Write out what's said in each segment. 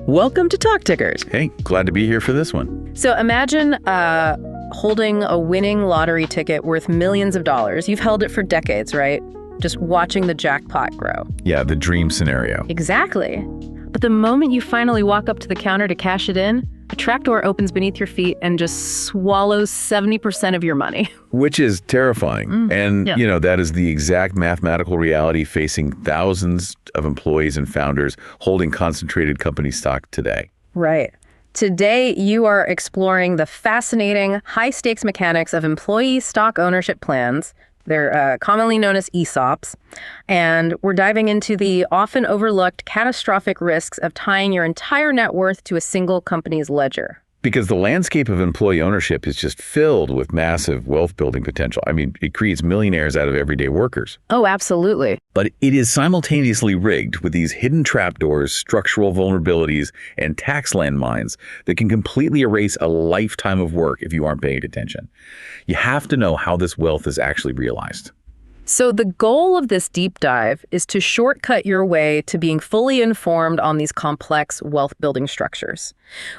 Welcome to Talk Tickers. Hey, glad to be here for this one. So imagine holding a winning lottery ticket worth millions of dollars. You've held it for decades, right? Just watching the jackpot grow. Yeah, the dream scenario. Exactly. But the moment you finally walk up to the counter to cash it in, a trapdoor opens beneath your feet and just swallows 70% of your money. Which is terrifying. That is the exact mathematical reality facing thousands of employees and founders holding concentrated company stock today. Right. Today, you are exploring the fascinating high-stakes mechanics of employee stock ownership plans. They're commonly known as ESOPs. And we're diving into the often overlooked catastrophic risks of tying your entire net worth to a single company's ledger. Because the landscape of employee ownership is just filled with massive wealth building potential. I mean, it creates millionaires out of everyday workers. Oh, absolutely. But it is simultaneously rigged with these hidden trapdoors, structural vulnerabilities, and tax landmines that can completely erase a lifetime of work if you aren't paying attention. You have to know how this wealth is actually realized. So the goal of this deep dive is to shortcut your way to being fully informed on these complex wealth-building structures.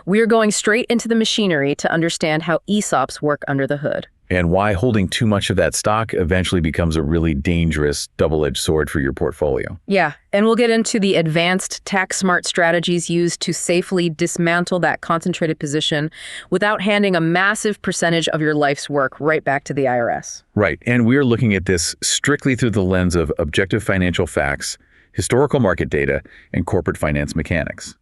We are going straight into the machinery to understand how ESOPs work under the hood. And why holding too much of that stock eventually becomes a really dangerous double-edged sword for your portfolio. Yeah, and we'll get into the advanced tax-smart strategies used to safely dismantle that concentrated position without handing a massive percentage of your life's work right back to the IRS. Right, and we're looking at this strictly through the lens of objective financial facts, historical market data, and corporate finance mechanics.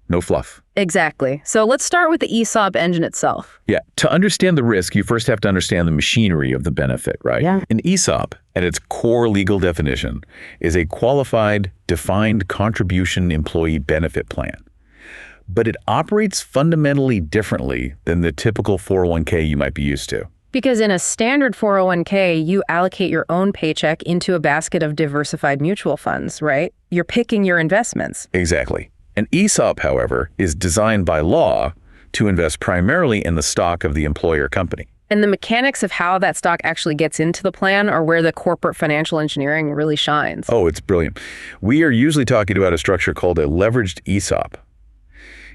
No fluff. Exactly. So let's start with the ESOP engine itself. Yeah. To understand the risk, you first have to understand the machinery of the benefit, right? Yeah. An ESOP, at its core legal definition, is a qualified, defined contribution employee benefit plan. But it operates fundamentally differently than the typical 401k you might be used to. Because in a standard 401k, you allocate your own paycheck into a basket of diversified mutual funds, right? You're picking your investments. Exactly. An ESOP, however, is designed by law to invest primarily in the stock of the employer company. And the mechanics of how that stock actually gets into the plan are where the corporate financial engineering really shines. Oh, it's brilliant. We are usually talking about a structure called a leveraged ESOP.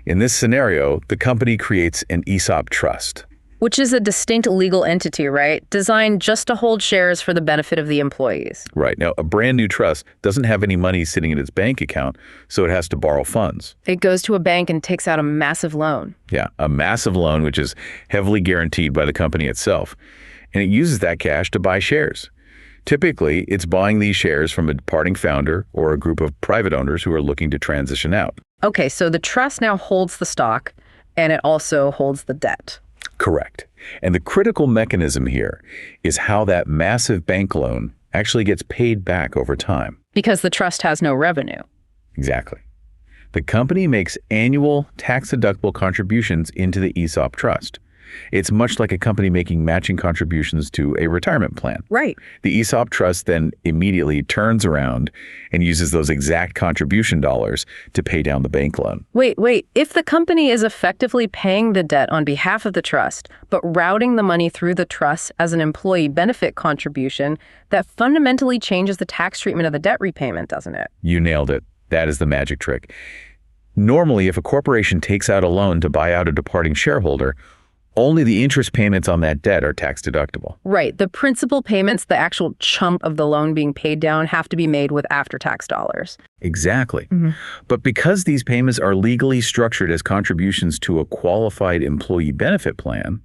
In this scenario, the company creates an ESOP trust. Which is a distinct legal entity, right? Designed just to hold shares for the benefit of the employees. Right. Now, a brand new trust doesn't have any money sitting in its bank account, so it has to borrow funds. It goes to a bank and takes out a massive loan. Yeah, a massive loan, which is heavily guaranteed by the company itself. And it uses that cash to buy shares. Typically, it's buying these shares from a departing founder or a group of private owners who are looking to transition out. Okay, so the trust now holds the stock, and it also holds the debt. Correct. And the critical mechanism here is how that massive bank loan actually gets paid back over time. Because the trust has no revenue. Exactly. The company makes annual tax-deductible contributions into the ESOP trust. It's much like a company making matching contributions to a retirement plan. Right. The ESOP trust then immediately turns around and uses those exact contribution dollars to pay down the bank loan. Wait. If the company is effectively paying the debt on behalf of the trust, but routing the money through the trust as an employee benefit contribution, that fundamentally changes the tax treatment of the debt repayment, doesn't it? You nailed it. That is the magic trick. Normally, if a corporation takes out a loan to buy out a departing shareholder, only the interest payments on that debt are tax deductible. Right. The principal payments, the actual chunk of the loan being paid down, have to be made with after-tax dollars. Exactly. But because these payments are legally structured as contributions to a qualified employee benefit plan,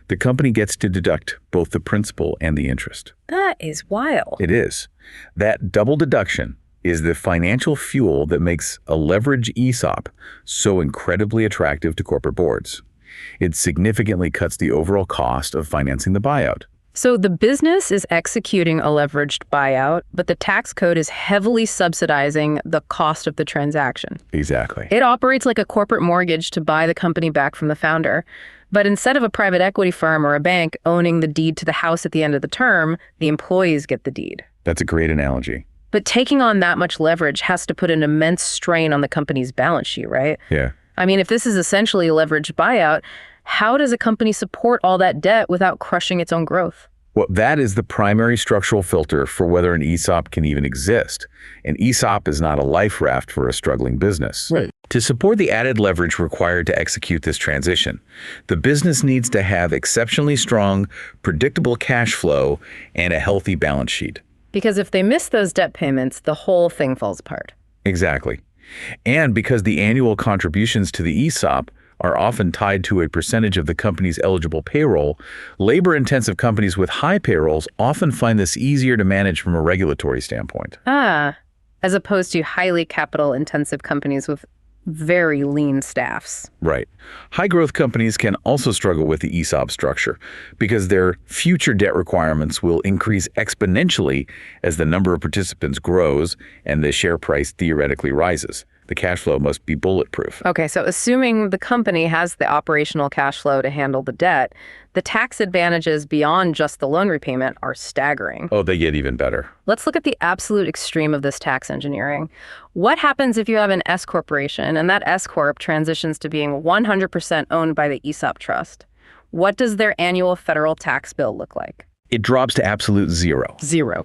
the company gets to deduct both the principal and the interest. That is wild. It is. That double deduction is the financial fuel that makes a leverage ESOP so incredibly attractive to corporate boards. It significantly cuts the overall cost of financing the buyout. So the business is executing a leveraged buyout, but the tax code is heavily subsidizing the cost of the transaction. Exactly. It operates like a corporate mortgage to buy the company back from the founder. But instead of a private equity firm or a bank owning the deed to the house at the end of the term, the employees get the deed. That's a great analogy. But taking on that much leverage has to put an immense strain on the company's balance sheet, right? Yeah. I mean, if this is essentially a leveraged buyout, how does a company support all that debt without crushing its own growth? Well, that is the primary structural filter for whether an ESOP can even exist. An ESOP is not a life raft for a struggling business. Right. To support the added leverage required to execute this transition, the business needs to have exceptionally strong, predictable cash flow and a healthy balance sheet. Because if they miss those debt payments, the whole thing falls apart. Exactly. And because the annual contributions to the ESOP are often tied to a percentage of the company's eligible payroll, labor-intensive companies with high payrolls often find this easier to manage from a regulatory standpoint. As opposed to highly capital-intensive companies with very lean staffs. Right. High-growth companies can also struggle with the ESOP structure because their future debt requirements will increase exponentially as the number of participants grows and the share price theoretically rises. The cash flow must be bulletproof. Okay, so assuming the company has the operational cash flow to handle the debt, the tax advantages beyond just the loan repayment are staggering. Oh, they get even better. Let's look at the absolute extreme of this tax engineering. What happens if you have an S corporation and that S corp transitions to being 100% owned by the ESOP trust? What does their annual federal tax bill look like? It drops to absolute zero. Zero.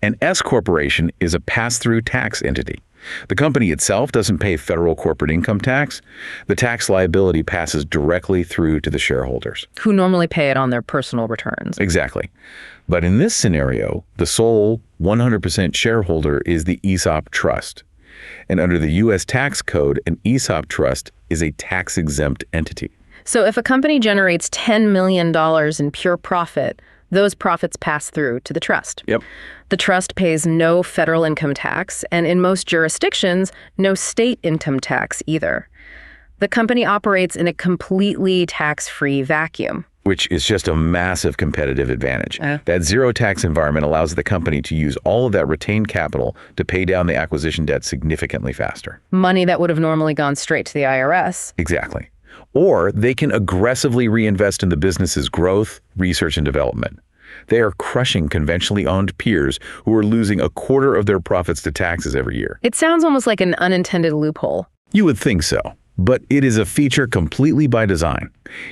An S corporation is a pass-through tax entity. The company itself doesn't pay federal corporate income tax. The tax liability passes directly through to the shareholders, Who normally pay it on their personal returns. Exactly. But in this scenario, the sole 100% shareholder is the ESOP trust. And under the U.S. tax code, an ESOP trust is a tax-exempt entity. So if a company generates $10 million in pure profit, those profits pass through to the trust. Yep. The trust pays no federal income tax, and in most jurisdictions, no state income tax either. The company operates in a completely tax-free vacuum. Which is just a massive competitive advantage. That zero tax environment allows the company to use all of that retained capital to pay down the acquisition debt significantly faster. Money that would have normally gone straight to the IRS. Exactly. Or they can aggressively reinvest in the business's growth, research, and development. They are crushing conventionally owned peers who are losing a quarter of their profits to taxes every year. It sounds almost like an unintended loophole. You would think so, but it is a feature completely by design.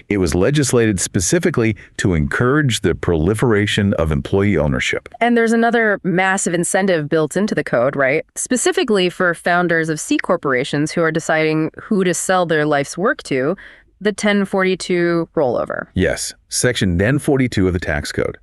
It was legislated specifically to encourage the proliferation of employee ownership. And there's another massive incentive built into the code, right? Specifically for founders of C corporations who are deciding who to sell their life's work to, the 1042 rollover. Yes, Section 1042 of the tax code.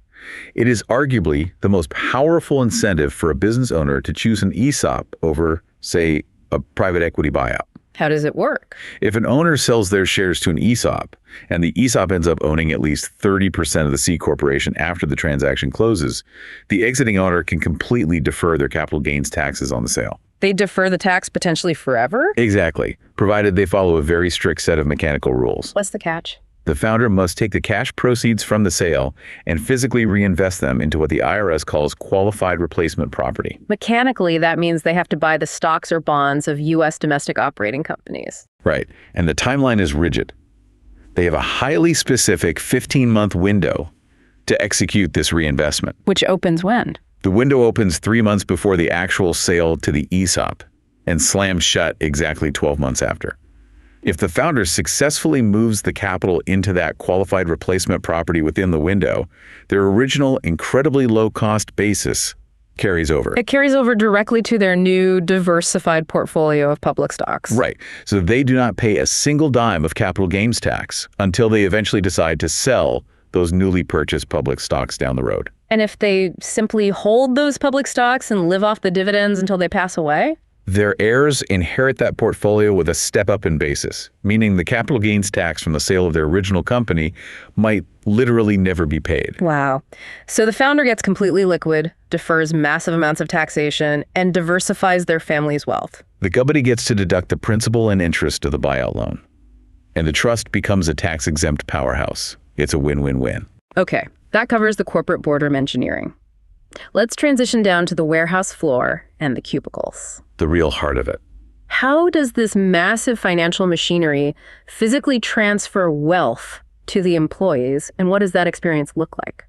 It is arguably the most powerful incentive for a business owner to choose an ESOP over, say, a private equity buyout. How does it work? If an owner sells their shares to an ESOP, and the ESOP ends up owning at least 30% of the C corporation after the transaction closes, the exiting owner can completely defer their capital gains taxes on the sale. They defer the tax potentially forever? Exactly, provided they follow a very strict set of mechanical rules. What's the catch? The founder must take the cash proceeds from the sale and physically reinvest them into what the IRS calls qualified replacement property. Mechanically, that means they have to buy the stocks or bonds of U.S. domestic operating companies. Right, and the timeline is rigid. They have a highly specific 15-month window to execute this reinvestment. Which opens when? The window opens 3 months before the actual sale to the ESOP and slams shut exactly 12 months after. If the founder successfully moves the capital into that qualified replacement property within the window, their original incredibly low-cost basis carries over. It carries over directly to their new diversified portfolio of public stocks. Right. So they do not pay a single dime of capital gains tax until they eventually decide to sell those newly purchased public stocks down the road. And if they simply hold those public stocks and live off the dividends until they pass away? Their heirs inherit that portfolio with a step-up in basis, meaning the capital gains tax from the sale of their original company might literally never be paid. Wow. So the founder gets completely liquid, defers massive amounts of taxation, and diversifies their family's wealth. The company gets to deduct the principal and interest of the buyout loan, and the trust becomes a tax-exempt powerhouse. It's a win-win-win. Okay, that covers the corporate boardroom engineering. Let's transition down to the warehouse floor and the cubicles. The real heart of it. How does this massive financial machinery physically transfer wealth to the employees, and what does that experience look like?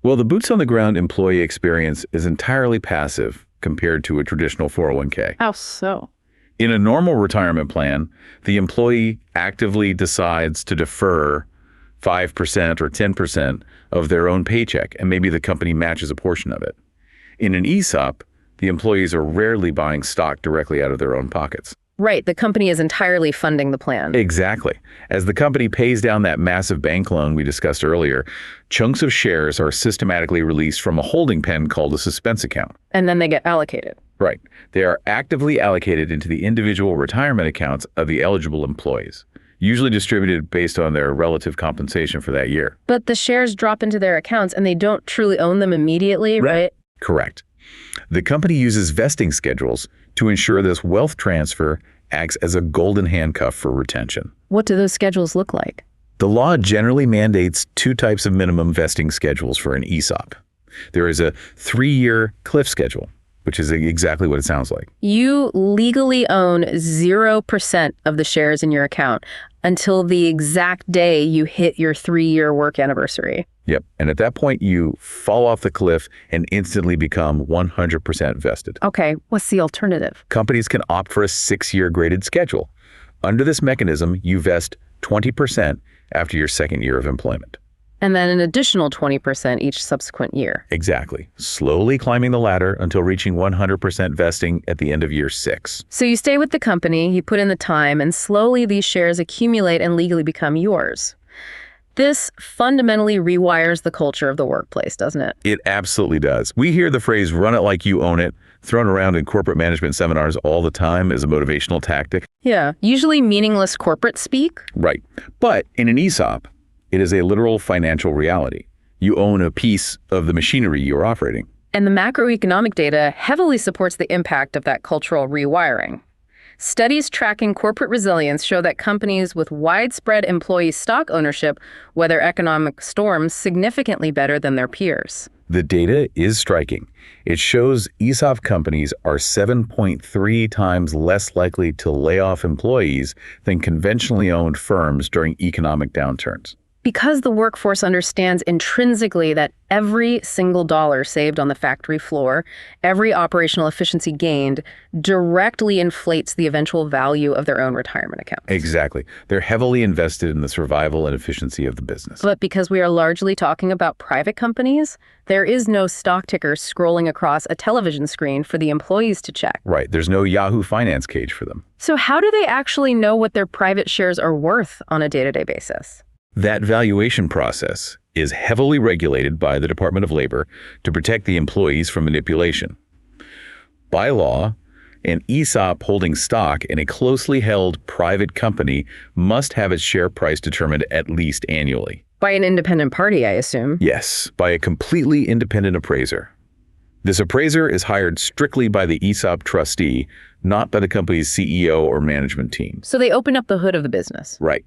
Well, the boots-on-the-ground employee experience is entirely passive compared to a traditional 401k. How so? In a normal retirement plan, the employee actively decides to defer 5% or 10% of their own paycheck, and maybe the company matches a portion of it. In an ESOP, the employees are rarely buying stock directly out of their own pockets. Right, the company is entirely funding the plan. Exactly. As the company pays down that massive bank loan we discussed earlier, chunks of shares are systematically released from a holding pen called a suspense account. And then they get allocated. Right. They are actively allocated into the individual retirement accounts of the eligible employees, usually distributed based on their relative compensation for that year. But the shares drop into their accounts and they don't truly own them immediately, right? Correct. The company uses vesting schedules to ensure this wealth transfer acts as a golden handcuff for retention. What do those schedules look like? The law generally mandates two types of minimum vesting schedules for an ESOP. There is a 3-year cliff schedule, which is exactly what it sounds like. You legally own 0% of the shares in your account until the exact day you hit your 3-year work anniversary. Yep. And at that point, you fall off the cliff and instantly become 100% vested. Okay, what's the alternative? Companies can opt for a 6-year graded schedule. Under this mechanism, you vest 20% after your 2nd year of employment. And then an additional 20% each subsequent year. Exactly. Slowly climbing the ladder until reaching 100% vesting at the end of year 6. So you stay with the company, you put in the time, and slowly these shares accumulate and legally become yours. This fundamentally rewires the culture of the workplace, doesn't it? It absolutely does. We hear the phrase, run it like you own it, thrown around in corporate management seminars all the time as a motivational tactic. Yeah, usually meaningless corporate speak. Right. But in an ESOP, it is a literal financial reality. You own a piece of the machinery you're operating. And the macroeconomic data heavily supports the impact of that cultural rewiring. Studies tracking corporate resilience show that companies with widespread employee stock ownership weather economic storms significantly better than their peers. The data is striking. It shows ESOP companies are 7.3 times less likely to lay off employees than conventionally owned firms during economic downturns. Because the workforce understands intrinsically that every single dollar saved on the factory floor, every operational efficiency gained, directly inflates the eventual value of their own retirement accounts. Exactly. They're heavily invested in the survival and efficiency of the business. But because we are largely talking about private companies, there is no stock ticker scrolling across a television screen for the employees to check. Right. There's no Yahoo Finance cage for them. So how do they actually know what their private shares are worth on a day-to-day basis? That valuation process is heavily regulated by the Department of Labor to protect the employees from manipulation. By law, an ESOP holding stock in a closely held private company must have its share price determined at least annually. By an independent party, I assume. Yes, by a completely independent appraiser. This appraiser is hired strictly by the ESOP trustee, not by the company's CEO or management team. So they open up the hood of the business. Right.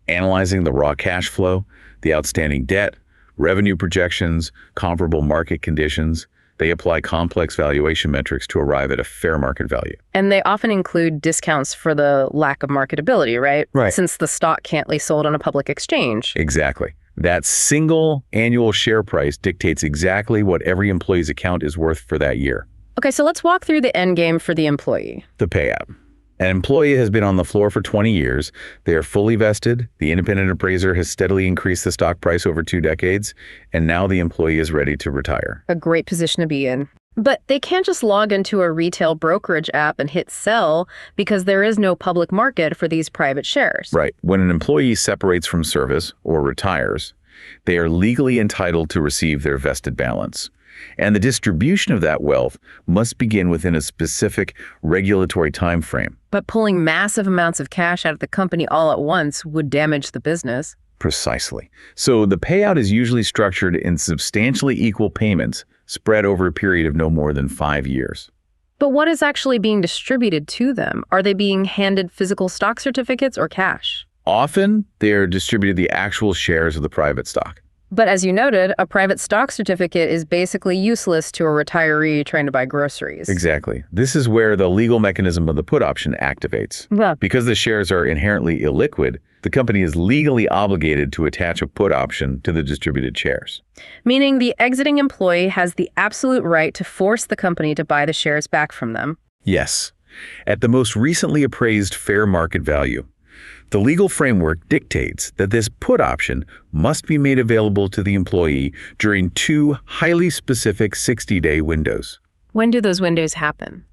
Analyzing the raw cash flow, the outstanding debt, revenue projections, comparable market conditions, they apply complex valuation metrics to arrive at a fair market value. And they often include discounts for the lack of marketability, right? Right. Since the stock can't be sold on a public exchange. Exactly. That single annual share price dictates exactly what every employee's account is worth for that year. Okay, so let's walk through the end game for the employee. The payout. An employee has been on the floor for 20 years. They are fully vested. The independent appraiser has steadily increased the stock price over 2 decades, and now the employee is ready to retire. A great position to be in. But they can't just log into a retail brokerage app and hit sell because there is no public market for these private shares. Right. When an employee separates from service or retires, they are legally entitled to receive their vested balance. And the distribution of that wealth must begin within a specific regulatory time frame. But pulling massive amounts of cash out of the company all at once would damage the business. Precisely. So the payout is usually structured in substantially equal payments spread over a period of no more than 5 years. But what is actually being distributed to them? Are they being handed physical stock certificates or cash? Often, they are distributed the actual shares of the private stock. But as you noted, a private stock certificate is basically useless to a retiree trying to buy groceries. Exactly. This is where the legal mechanism of the put option activates. Well, Because the shares are inherently illiquid, the company is legally obligated to attach a put option to the distributed shares. meaning the exiting employee has the absolute right to force the company to buy the shares back from them. Yes. At the most recently appraised fair market value, The legal framework dictates that this put option must be made available to the employee during 2 highly specific 60-day windows. When do those windows happen?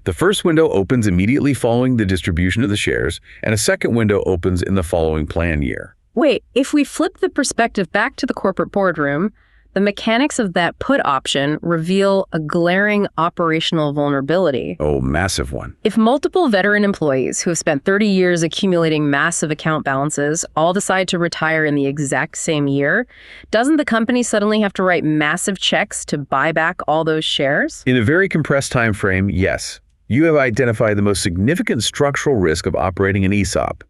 The first window opens immediately following the distribution of the shares, and a second window opens in the following plan year. Wait, if we flip the perspective back to the corporate boardroom, the mechanics of that put option reveal a glaring operational vulnerability. Oh, massive one. If multiple veteran employees who have spent 30 years accumulating massive account balances all decide to retire in the exact same year, doesn't the company suddenly have to write massive checks to buy back all those shares? In a very compressed time frame, yes. You have identified the most significant structural risk of operating an ESOP.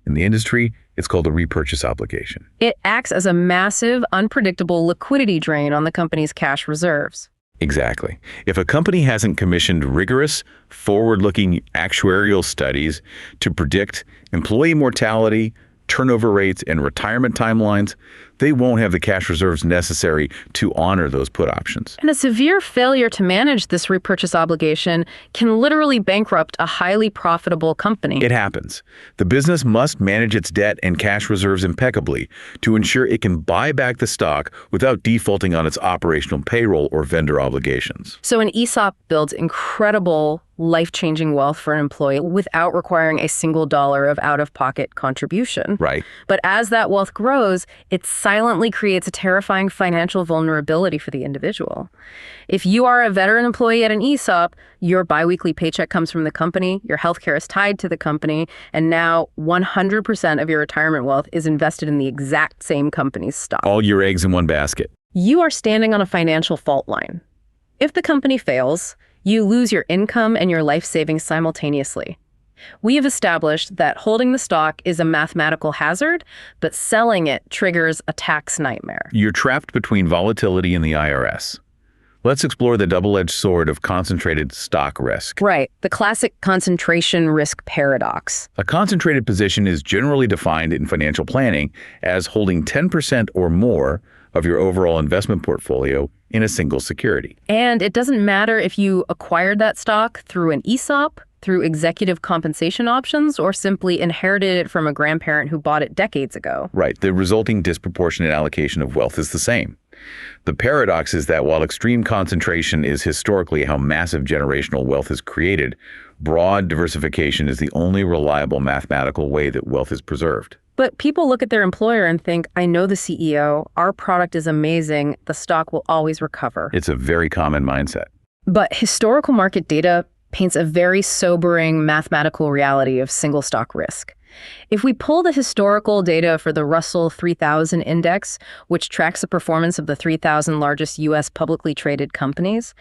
In the industry, it's called a repurchase obligation. It acts as a massive, unpredictable liquidity drain on the company's cash reserves. Exactly. If a company hasn't commissioned rigorous, forward-looking actuarial studies to predict employee mortality, turnover rates, and retirement timelines, they won't have the cash reserves necessary to honor those put options. And a severe failure to manage this repurchase obligation can literally bankrupt a highly profitable company. It happens. The business must manage its debt and cash reserves impeccably to ensure it can buy back the stock without defaulting on its operational payroll or vendor obligations. So an ESOP builds incredible, life-changing wealth for an employee without requiring a single dollar of out-of-pocket contribution. Right. But as that wealth grows, it silently creates a terrifying financial vulnerability for the individual. If you are a veteran employee at an ESOP, your biweekly paycheck comes from the company, your healthcare is tied to the company, and now 100% of your retirement wealth is invested in the exact same company's stock. All your eggs in one basket. You are standing on a financial fault line. If the company fails, you lose your income and your life savings simultaneously. We have established that holding the stock is a mathematical hazard, but selling it triggers a tax nightmare. You're trapped between volatility and the IRS. Let's explore the double-edged sword of concentrated stock risk. Right, the classic concentration risk paradox. A concentrated position is generally defined in financial planning as holding 10% or more of your overall investment portfolio in a single security. And it doesn't matter if you acquired that stock through an ESOP, through executive compensation options, or simply inherited it from a grandparent who bought it decades ago. Right, the resulting disproportionate allocation of wealth is the same. The paradox is that while extreme concentration is historically how massive generational wealth is created, broad diversification is the only reliable mathematical way that wealth is preserved. But people look at their employer and think, I know the CEO, our product is amazing, the stock will always recover. It's a very common mindset. But historical market data paints a very sobering mathematical reality of single stock risk. If we pull the historical data for the Russell 3000 index, which tracks the performance of the 3,000 largest U.S. publicly traded companies,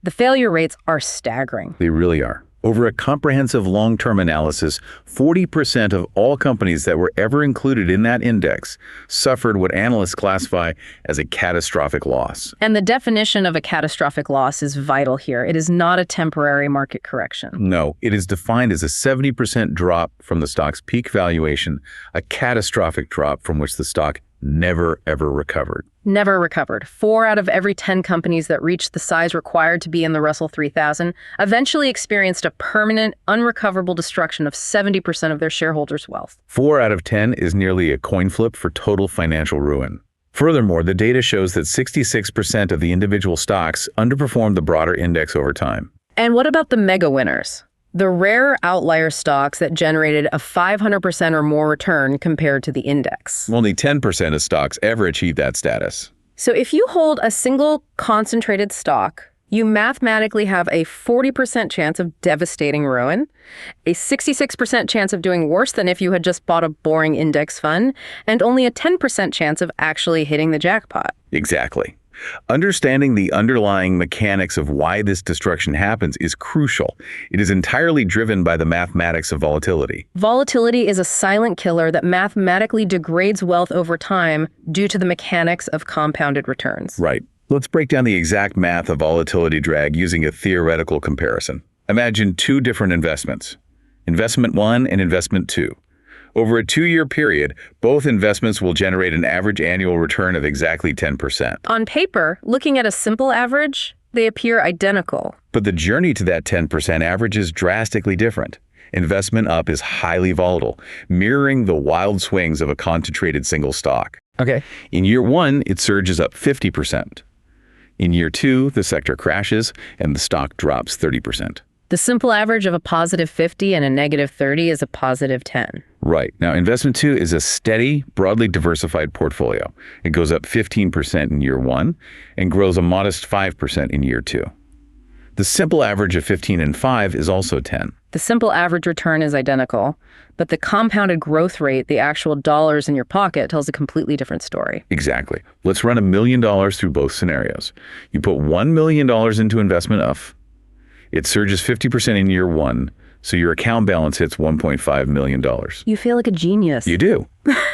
the failure rates are staggering. They really are. Over a comprehensive long-term analysis, 40% of all companies that were ever included in that index suffered what analysts classify as a catastrophic loss. And the definition of a catastrophic loss is vital here. It is not a temporary market correction. No, it is defined as a 70% drop from the stock's peak valuation, a catastrophic drop from which the stock never, ever recovered. Never recovered. 4 out of every 10 companies that reached the size required to be in the Russell 3000 eventually experienced a permanent, unrecoverable destruction of 70% of their shareholders' wealth. 4 out of 10 is nearly a coin flip for total financial ruin. Furthermore, the data shows that 66% of the individual stocks underperformed the broader index over time. And what about the mega winners? The rare outlier stocks that generated a 500% or more return compared to the index. Only 10% of stocks ever achieve that status. So if you hold a single concentrated stock, you mathematically have a 40% chance of devastating ruin, a 66% chance of doing worse than if you had just bought a boring index fund, and only a 10% chance of actually hitting the jackpot. Exactly. Understanding the underlying mechanics of why this destruction happens is crucial. It is entirely driven by the mathematics of volatility. Volatility is a silent killer that mathematically degrades wealth over time due to the mechanics of compounded returns. Right. Let's break down the exact math of volatility drag using a theoretical comparison. Imagine 2 different investments, investment 1 and investment 2. Over a 2-year period, both investments will generate an average annual return of exactly 10%. On paper, looking at a simple average, they appear identical. But the journey to that 10% average is drastically different. Investment up is highly volatile, mirroring the wild swings of a concentrated single stock. Okay. In year 1, it surges up 50%. In year 2, the sector crashes and the stock drops 30%. The simple average of a positive 50 and a negative 30 is a positive 10. Right. Now, investment 2 is a steady, broadly diversified portfolio. It goes up 15% in year 1 and grows a modest 5% in year 2. The simple average of 15 and 5 is also 10. The simple average return is identical, but the compounded growth rate, the actual dollars in your pocket, tells a completely different story. Exactly. Let's run $1 million through both scenarios. You put $1 million into investment F. It surges 50% in year 1, so your account balance hits $1.5 million. You feel like a genius. You do.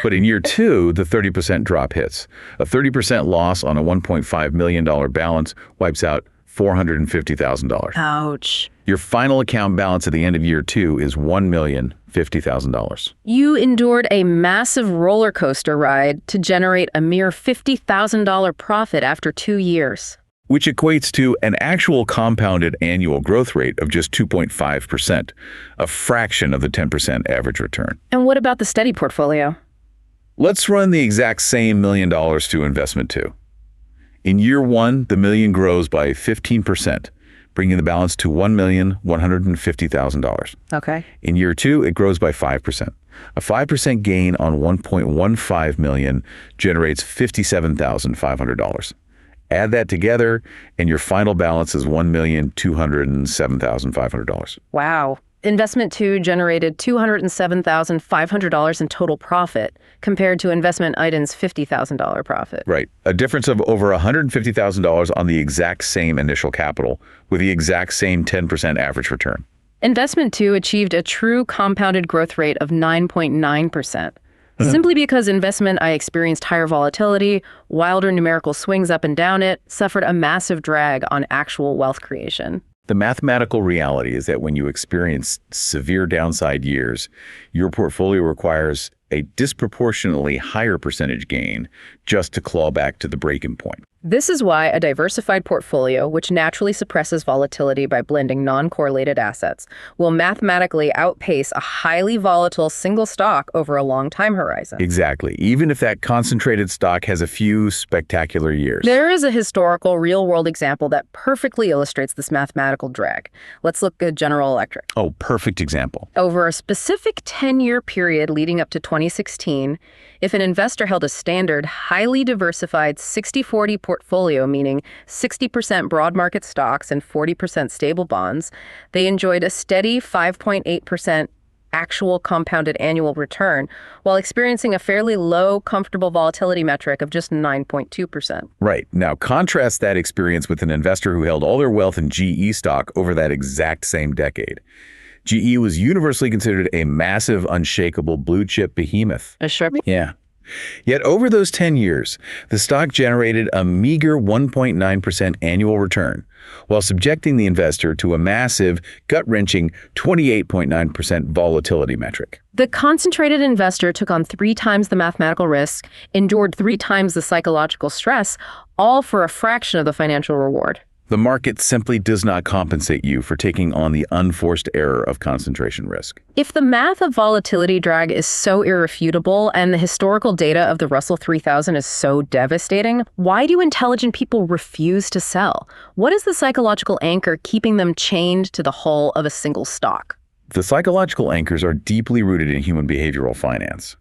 But in year 2, the 30% drop hits. A 30% loss on a $1.5 million balance wipes out $450,000. Ouch. Your final account balance at the end of year 2 is $1,050,000. You endured a massive roller coaster ride to generate a mere $50,000 profit after 2 years. Which equates to an actual compounded annual growth rate of just 2.5%, a fraction of the 10% average return. And what about the steady portfolio? Let's run the exact same $1 million to investment 2. In year 1, the million grows by 15%, bringing the balance to $1,150,000. Okay. In year 2, it grows by 5%. A 5% gain on $1.15 million generates $57,500. Add that together, and your final balance is $1,207,500. Wow. Investment 2 generated $207,500 in total profit compared to investment item's $50,000 profit. Right. A difference of over $150,000 on the exact same initial capital with the exact same 10% average return. Investment 2 achieved a true compounded growth rate of 9.9%. Simply because investment I experienced higher volatility, wilder numerical swings up and down it, suffered a massive drag on actual wealth creation. The mathematical reality is that when you experience severe downside years, your portfolio requires a disproportionately higher percentage gain just to claw back to the break-in point. This is why a diversified portfolio, which naturally suppresses volatility by blending non-correlated assets, will mathematically outpace a highly volatile single stock over a long time horizon. Exactly, even if that concentrated stock has a few spectacular years. There is a historical, real-world example that perfectly illustrates this mathematical drag. Let's look at General Electric. Oh, perfect example. Over a specific 10-year period leading up to 2016, if an investor held a standard, highly diversified 60-40 portfolio, meaning 60% broad market stocks and 40% stable bonds, they enjoyed a steady 5.8% actual compounded annual return while experiencing a fairly low, comfortable volatility metric of just 9.2%. Right. Now, contrast that experience with an investor who held all their wealth in GE stock over that exact same decade. GE was universally considered a massive, unshakable blue-chip behemoth. Sure. Yeah. Yet over those 10 years, the stock generated a meager 1.9% annual return, while subjecting the investor to a massive, gut-wrenching 28.9% volatility metric. The concentrated investor took on 3 times the mathematical risk, endured 3 times the psychological stress, all for a fraction of the financial reward. The market simply does not compensate you for taking on the unforced error of concentration risk. If the math of volatility drag is so irrefutable and the historical data of the Russell 3000 is so devastating, why do intelligent people refuse to sell? What is the psychological anchor keeping them chained to the hull of a single stock? The psychological anchors are deeply rooted in human behavioral finance.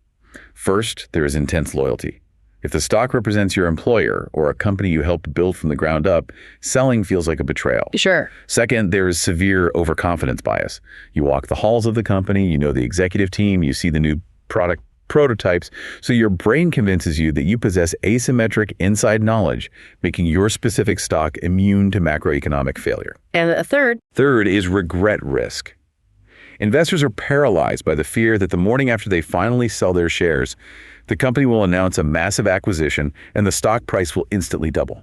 First, there is intense loyalty. If the stock represents your employer or a company you helped build from the ground up, selling feels like a betrayal. Sure. Second, there is severe overconfidence bias. You walk the halls of the company, you know the executive team, you see the new product prototypes, so your brain convinces you that you possess asymmetric inside knowledge, making your specific stock immune to macroeconomic failure. And a third is regret risk. Investors are paralyzed by the fear that the morning after they finally sell their shares, the company will announce a massive acquisition and the stock price will instantly double.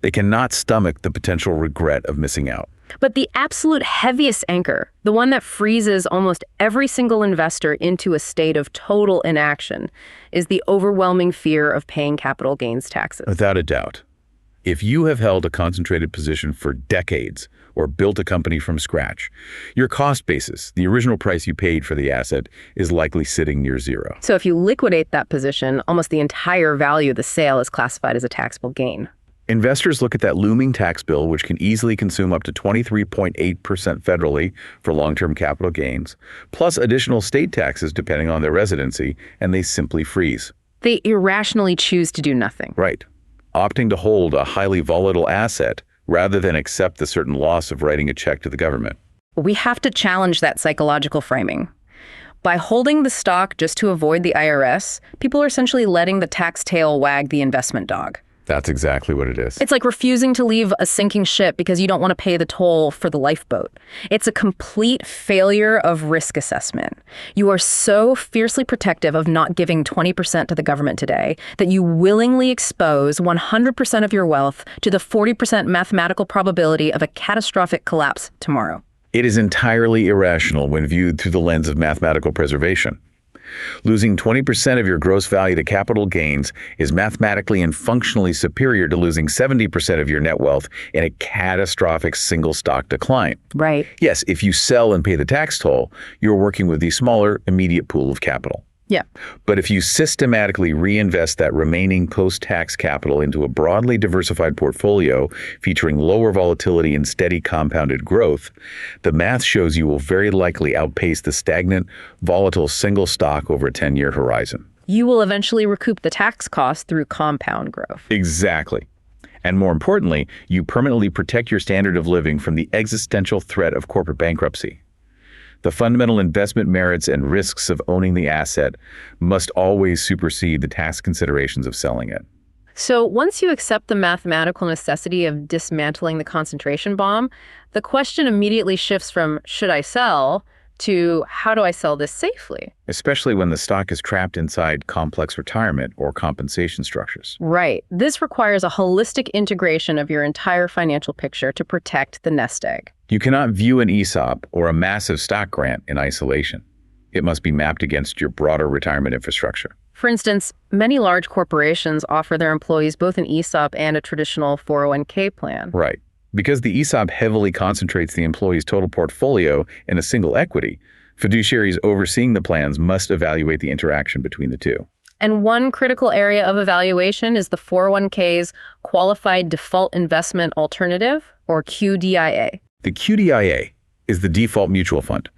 They cannot stomach the potential regret of missing out. But the absolute heaviest anchor, the one that freezes almost every single investor into a state of total inaction, is the overwhelming fear of paying capital gains taxes. Without a doubt. If you have held a concentrated position for decades or built a company from scratch, your cost basis, the original price you paid for the asset, is likely sitting near zero. So if you liquidate that position, almost the entire value of the sale is classified as a taxable gain. Investors look at that looming tax bill, which can easily consume up to 23.8% federally for long-term capital gains, plus additional state taxes depending on their residency, and they simply freeze. They irrationally choose to do nothing. Right. Opting to hold a highly volatile asset rather than accept the certain loss of writing a check to the government. We have to challenge that psychological framing. By holding the stock just to avoid the IRS, people are essentially letting the tax tail wag the investment dog. That's exactly what it is. It's like refusing to leave a sinking ship because you don't want to pay the toll for the lifeboat. It's a complete failure of risk assessment. You are so fiercely protective of not giving 20% to the government today that you willingly expose 100% of your wealth to the 40% mathematical probability of a catastrophic collapse tomorrow. It is entirely irrational when viewed through the lens of mathematical preservation. Losing 20% of your gross value to capital gains is mathematically and functionally superior to losing 70% of your net wealth in a catastrophic single stock decline. Right. Yes, if you sell and pay the tax toll, you're working with the smaller, immediate pool of capital. Yeah. But if you systematically reinvest that remaining post-tax capital into a broadly diversified portfolio featuring lower volatility and steady compounded growth, the math shows you will very likely outpace the stagnant, volatile single stock over a 10-year horizon. You will eventually recoup the tax costs through compound growth. Exactly. And more importantly, you permanently protect your standard of living from the existential threat of corporate bankruptcy. The fundamental investment merits and risks of owning the asset must always supersede the tax considerations of selling it. So once you accept the mathematical necessity of dismantling the concentration bomb, the question immediately shifts from should I sell to how do I sell this safely? Especially when the stock is trapped inside complex retirement or compensation structures. Right. This requires a holistic integration of your entire financial picture to protect the nest egg. You cannot view an ESOP or a massive stock grant in isolation. It must be mapped against your broader retirement infrastructure. For instance, many large corporations offer their employees both an ESOP and a traditional 401k plan. Right. Because the ESOP heavily concentrates the employee's total portfolio in a single equity, fiduciaries overseeing the plans must evaluate the interaction between the two. And one critical area of evaluation is the 401k's Qualified Default Investment Alternative, or QDIA. The QDIA is the default mutual fund,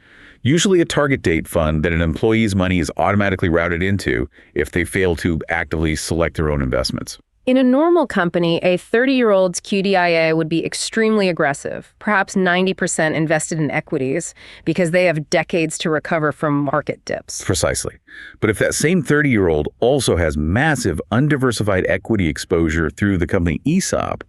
usually a target date fund that an employee's money is automatically routed into if they fail to actively select their own investments. In a normal company, a 30-year-old's QDIA would be extremely aggressive, perhaps 90% invested in equities, because they have decades to recover from market dips. Precisely. But if that same 30-year-old also has massive undiversified equity exposure through the company ESOP,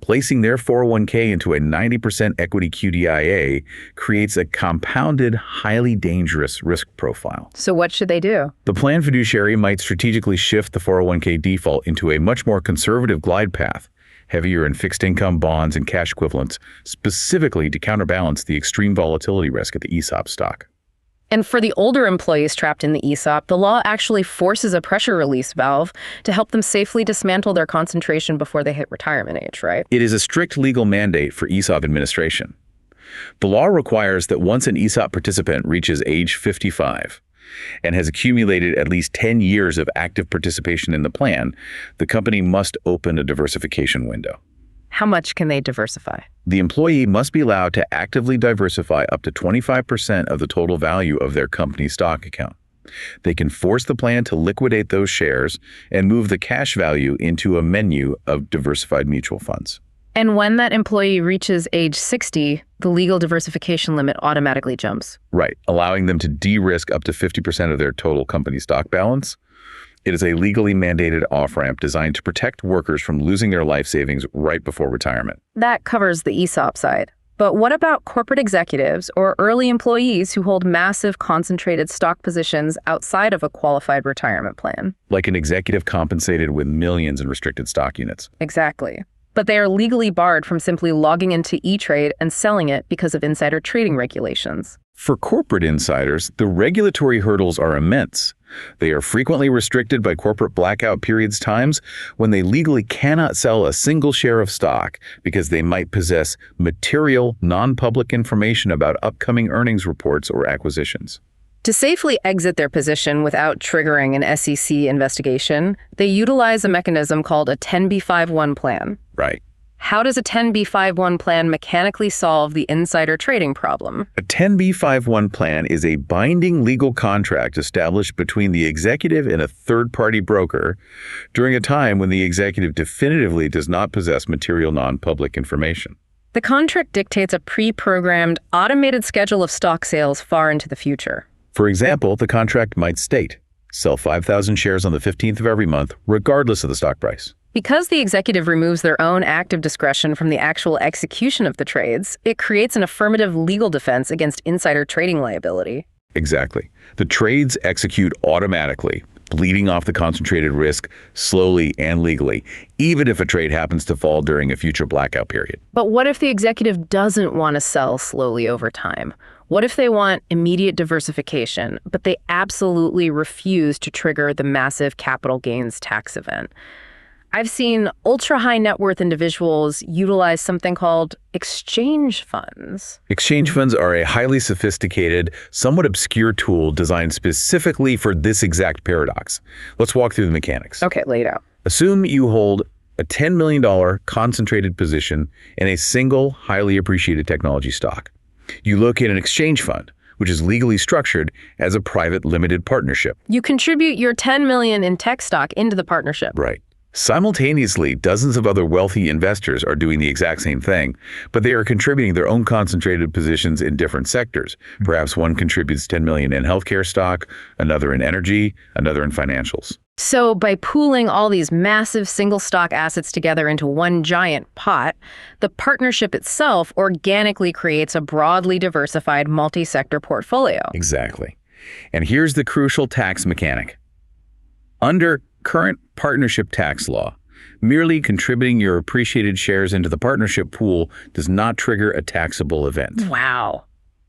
placing their 401k into a 90% equity QDIA creates a compounded, highly dangerous risk profile. So what should they do? The plan fiduciary might strategically shift the 401k default into a much more conservative glide path, heavier in fixed income bonds and cash equivalents, specifically to counterbalance the extreme volatility risk at the ESOP stock. And for the older employees trapped in the ESOP, the law actually forces a pressure release valve to help them safely dismantle their concentration before they hit retirement age, right? It is a strict legal mandate for ESOP administration. The law requires that once an ESOP participant reaches age 55 and has accumulated at least 10 years of active participation in the plan, the company must open a diversification window. How much can they diversify? The employee must be allowed to actively diversify up to 25% of the total value of their company stock account. They can force the plan to liquidate those shares and move the cash value into a menu of diversified mutual funds. And when that employee reaches age 60, the legal diversification limit automatically jumps. Right, allowing them to de-risk up to 50% of their total company stock balance. It is a legally mandated off-ramp designed to protect workers from losing their life savings right before retirement. That covers the ESOP side. But what about corporate executives or early employees who hold massive concentrated stock positions outside of a qualified retirement plan? Like an executive compensated with millions in restricted stock units. Exactly. But they are legally barred from simply logging into E-Trade and selling it because of insider trading regulations. For corporate insiders, the regulatory hurdles are immense. They are frequently restricted by corporate blackout periods times when they legally cannot sell a single share of stock because they might possess material, non-public information about upcoming earnings reports or acquisitions. To safely exit their position without triggering an SEC investigation, they utilize a mechanism called a 10b5-1 plan. Right. How does a 10b5-1 plan mechanically solve the insider trading problem? A 10b5-1 plan is a binding legal contract established between the executive and a third-party broker during a time when the executive definitively does not possess material non-public information. The contract dictates a pre-programmed, automated schedule of stock sales far into the future. For example, the contract might state, sell 5,000 shares on the 15th of every month, regardless of the stock price. Because the executive removes their own active discretion from the actual execution of the trades, it creates an affirmative legal defense against insider trading liability. Exactly. The trades execute automatically, bleeding off the concentrated risk slowly and legally, even if a trade happens to fall during a future blackout period. But what if the executive doesn't want to sell slowly over time? What if they want immediate diversification, but they absolutely refuse to trigger the massive capital gains tax event? I've seen ultra-high net worth individuals utilize something called exchange funds. Exchange funds are a highly sophisticated, somewhat obscure tool designed specifically for this exact paradox. Let's walk through the mechanics. Okay, lay it out. Assume you hold a $10 million concentrated position in a single, highly appreciated technology stock. You locate an exchange fund, which is legally structured as a private limited partnership. You contribute your $10 million in tech stock into the partnership. Right. Simultaneously, dozens of other wealthy investors are doing the exact same thing, but they are contributing their own concentrated positions in different sectors. Perhaps one contributes $10 million in healthcare stock, another in energy, another in financials. So by pooling all these massive single stock assets together into one giant pot, the partnership itself organically creates a broadly diversified multi-sector portfolio. Exactly. And here's the crucial tax mechanic. Under current partnership tax law, merely contributing your appreciated shares into the partnership pool does not trigger a taxable event. Wow.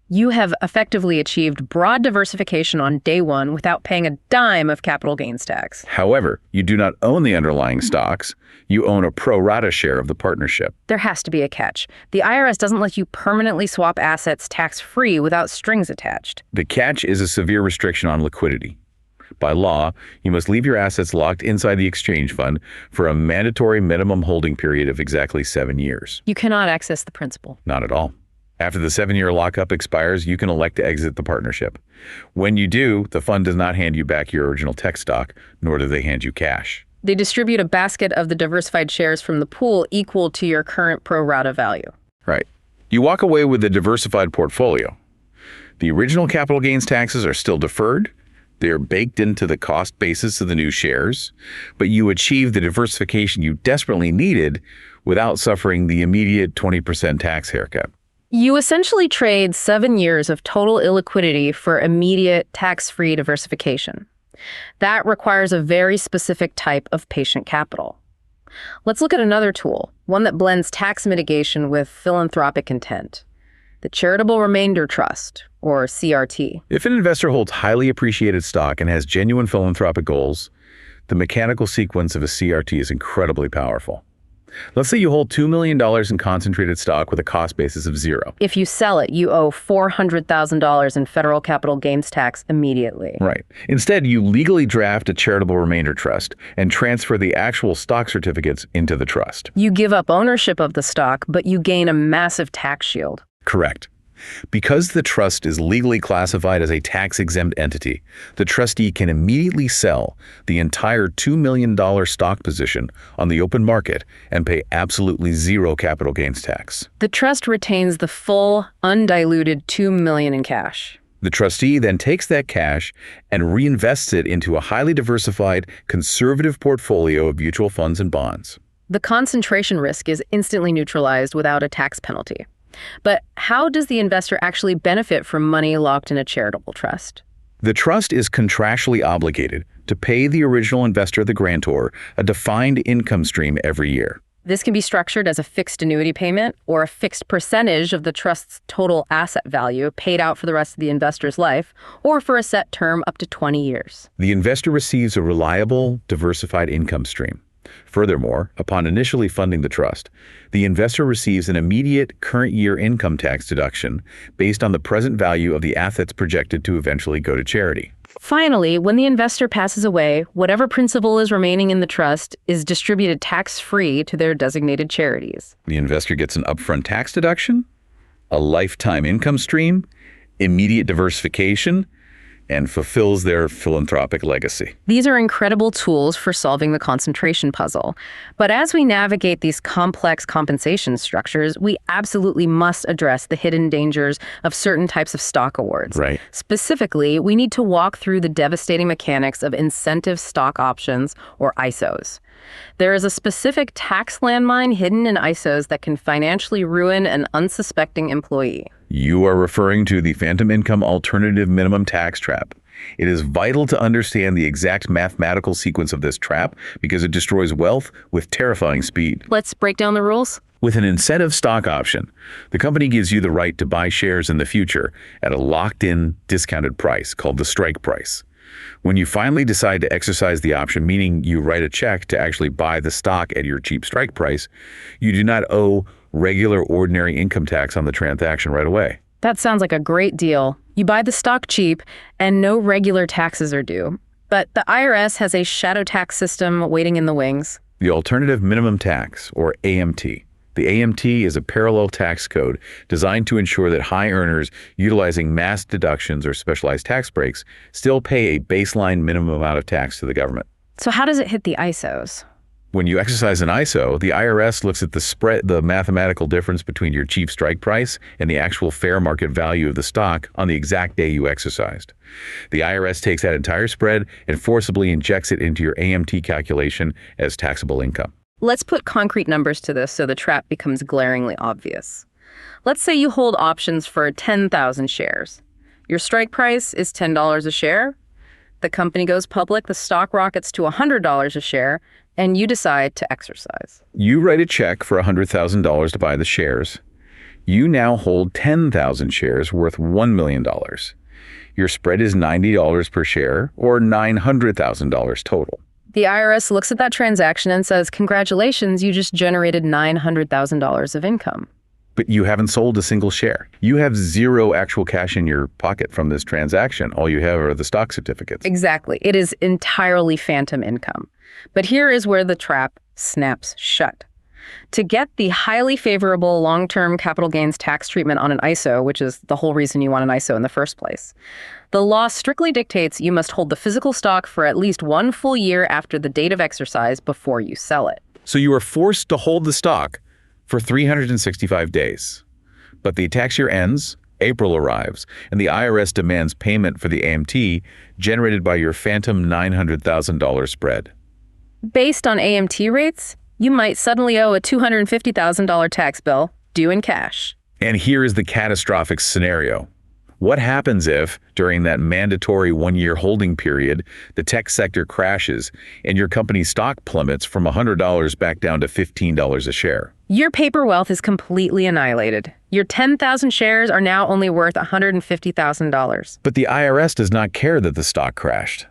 You have effectively achieved broad diversification on day one without paying a dime of capital gains tax. However, you do not own the underlying stocks. You own a pro rata share of the partnership. There has to be a catch. The IRS doesn't let you permanently swap assets tax-free without strings attached. The catch is a severe restriction on liquidity. By law, you must leave your assets locked inside the exchange fund for a mandatory minimum holding period of exactly 7 years. You cannot access the principal. Not at all. After the 7-year lockup expires, you can elect to exit the partnership. When you do, the fund does not hand you back your original tech stock, nor do they hand you cash. They distribute a basket of the diversified shares from the pool equal to your current pro rata value. Right. You walk away with a diversified portfolio. The original capital gains taxes are still deferred. They are baked into the cost basis of the new shares, but you achieve the diversification you desperately needed without suffering the immediate 20% tax haircut. You essentially trade 7 years of total illiquidity for immediate tax-free diversification. That requires a very specific type of patient capital. Let's look at another tool, one that blends tax mitigation with philanthropic intent. The Charitable Remainder Trust, or CRT. If an investor holds highly appreciated stock and has genuine philanthropic goals, the mechanical sequence of a CRT is incredibly powerful. Let's say you hold $2 million in concentrated stock with a cost basis of 0. If you sell it, you owe $400,000 in federal capital gains tax immediately. Right. Instead, you legally draft a charitable remainder trust and transfer the actual stock certificates into the trust. You give up ownership of the stock, but you gain a massive tax shield. Correct. Because the trust is legally classified as a tax-exempt entity, the trustee can immediately sell the entire $2 million stock position on the open market and pay absolutely 0 capital gains tax. The trust retains the full, undiluted $2 million in cash. The trustee then takes that cash and reinvests it into a highly diversified, conservative portfolio of mutual funds and bonds. The concentration risk is instantly neutralized without a tax penalty. But how does the investor actually benefit from money locked in a charitable trust? The trust is contractually obligated to pay the original investor, the grantor, a defined income stream every year. This can be structured as a fixed annuity payment or a fixed percentage of the trust's total asset value paid out for the rest of the investor's life, or for a set term up to 20 years. The investor receives a reliable, diversified income stream. Furthermore, upon initially funding the trust, the investor receives an immediate current year income tax deduction based on the present value of the assets projected to eventually go to charity. Finally, when the investor passes away, whatever principal is remaining in the trust is distributed tax-free to their designated charities. The investor gets an upfront tax deduction, a lifetime income stream, immediate diversification, and fulfills their philanthropic legacy. These are incredible tools for solving the concentration puzzle. But as we navigate these complex compensation structures, we absolutely must address the hidden dangers of certain types of stock awards. Right. Specifically, we need to walk through the devastating mechanics of incentive stock options, or ISOs. There is a specific tax landmine hidden in ISOs that can financially ruin an unsuspecting employee. You are referring to the phantom income alternative minimum tax trap. It is vital to understand the exact mathematical sequence of this trap because it destroys wealth with terrifying speed. Let's break down the rules. With an incentive stock option, the company gives you the right to buy shares in the future at a locked-in, discounted price called the strike price. When you finally decide to exercise the option, meaning you write a check to actually buy the stock at your cheap strike price, you do not owe regular ordinary income tax on the transaction right away. That sounds like a great deal. You buy the stock cheap and no regular taxes are due. But the IRS has a shadow tax system waiting in the wings. The alternative minimum tax, or AMT. The AMT is a parallel tax code designed to ensure that high earners utilizing mass deductions or specialized tax breaks still pay a baseline minimum amount of tax to the government. So how does it hit the ISOs? When you exercise an ISO, the IRS looks at the mathematical difference between your cheap strike price and the actual fair market value of the stock on the exact day you exercised. The IRS takes that entire spread and forcibly injects it into your AMT calculation as taxable income. Let's put concrete numbers to this so the trap becomes glaringly obvious. Let's say you hold options for 10,000 shares. Your strike price is $10 a share. The company goes public, the stock rockets to $100 a share, and you decide to exercise. You write a check for $100,000 to buy the shares. You now hold 10,000 shares worth $1 million. Your spread is $90 per share, or $900,000 total. The IRS looks at that transaction and says, congratulations, you just generated $900,000 of income. But you haven't sold a single share. You have zero actual cash in your pocket from this transaction. All you have are the stock certificates. Exactly. It is entirely phantom income. But here is where the trap snaps shut. To get the highly favorable long-term capital gains tax treatment on an ISO, which is the whole reason you want an ISO in the first place, the law strictly dictates you must hold the physical stock for at least 1 full year after the date of exercise before you sell it. So you are forced to hold the stock for 365 days. But the tax year ends, April arrives, and the IRS demands payment for the AMT generated by your phantom $900,000 spread. Based on AMT rates, you might suddenly owe a $250,000 tax bill due in cash. And here is the catastrophic scenario. What happens if, during that mandatory 1-year holding period, the tech sector crashes and your company's stock plummets from $100 back down to $15 a share? Your paper wealth is completely annihilated. Your 10,000 shares are now only worth $150,000. But the IRS does not care that the stock crashed.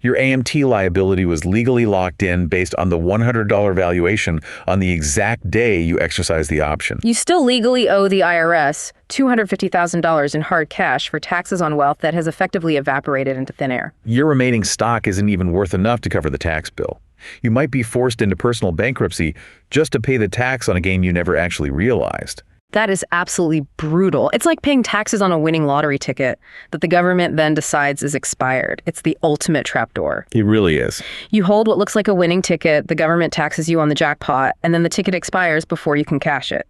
Your AMT liability was legally locked in based on the $100 valuation on the exact day you exercised the option. You still legally owe the IRS $250,000 in hard cash for taxes on wealth that has effectively evaporated into thin air. Your remaining stock isn't even worth enough to cover the tax bill. You might be forced into personal bankruptcy just to pay the tax on a gain you never actually realized. That is absolutely brutal. It's like paying taxes on a winning lottery ticket that the government then decides is expired. It's the ultimate trapdoor. It really is. You hold what looks like a winning ticket, the government taxes you on the jackpot, and then the ticket expires before you can cash it.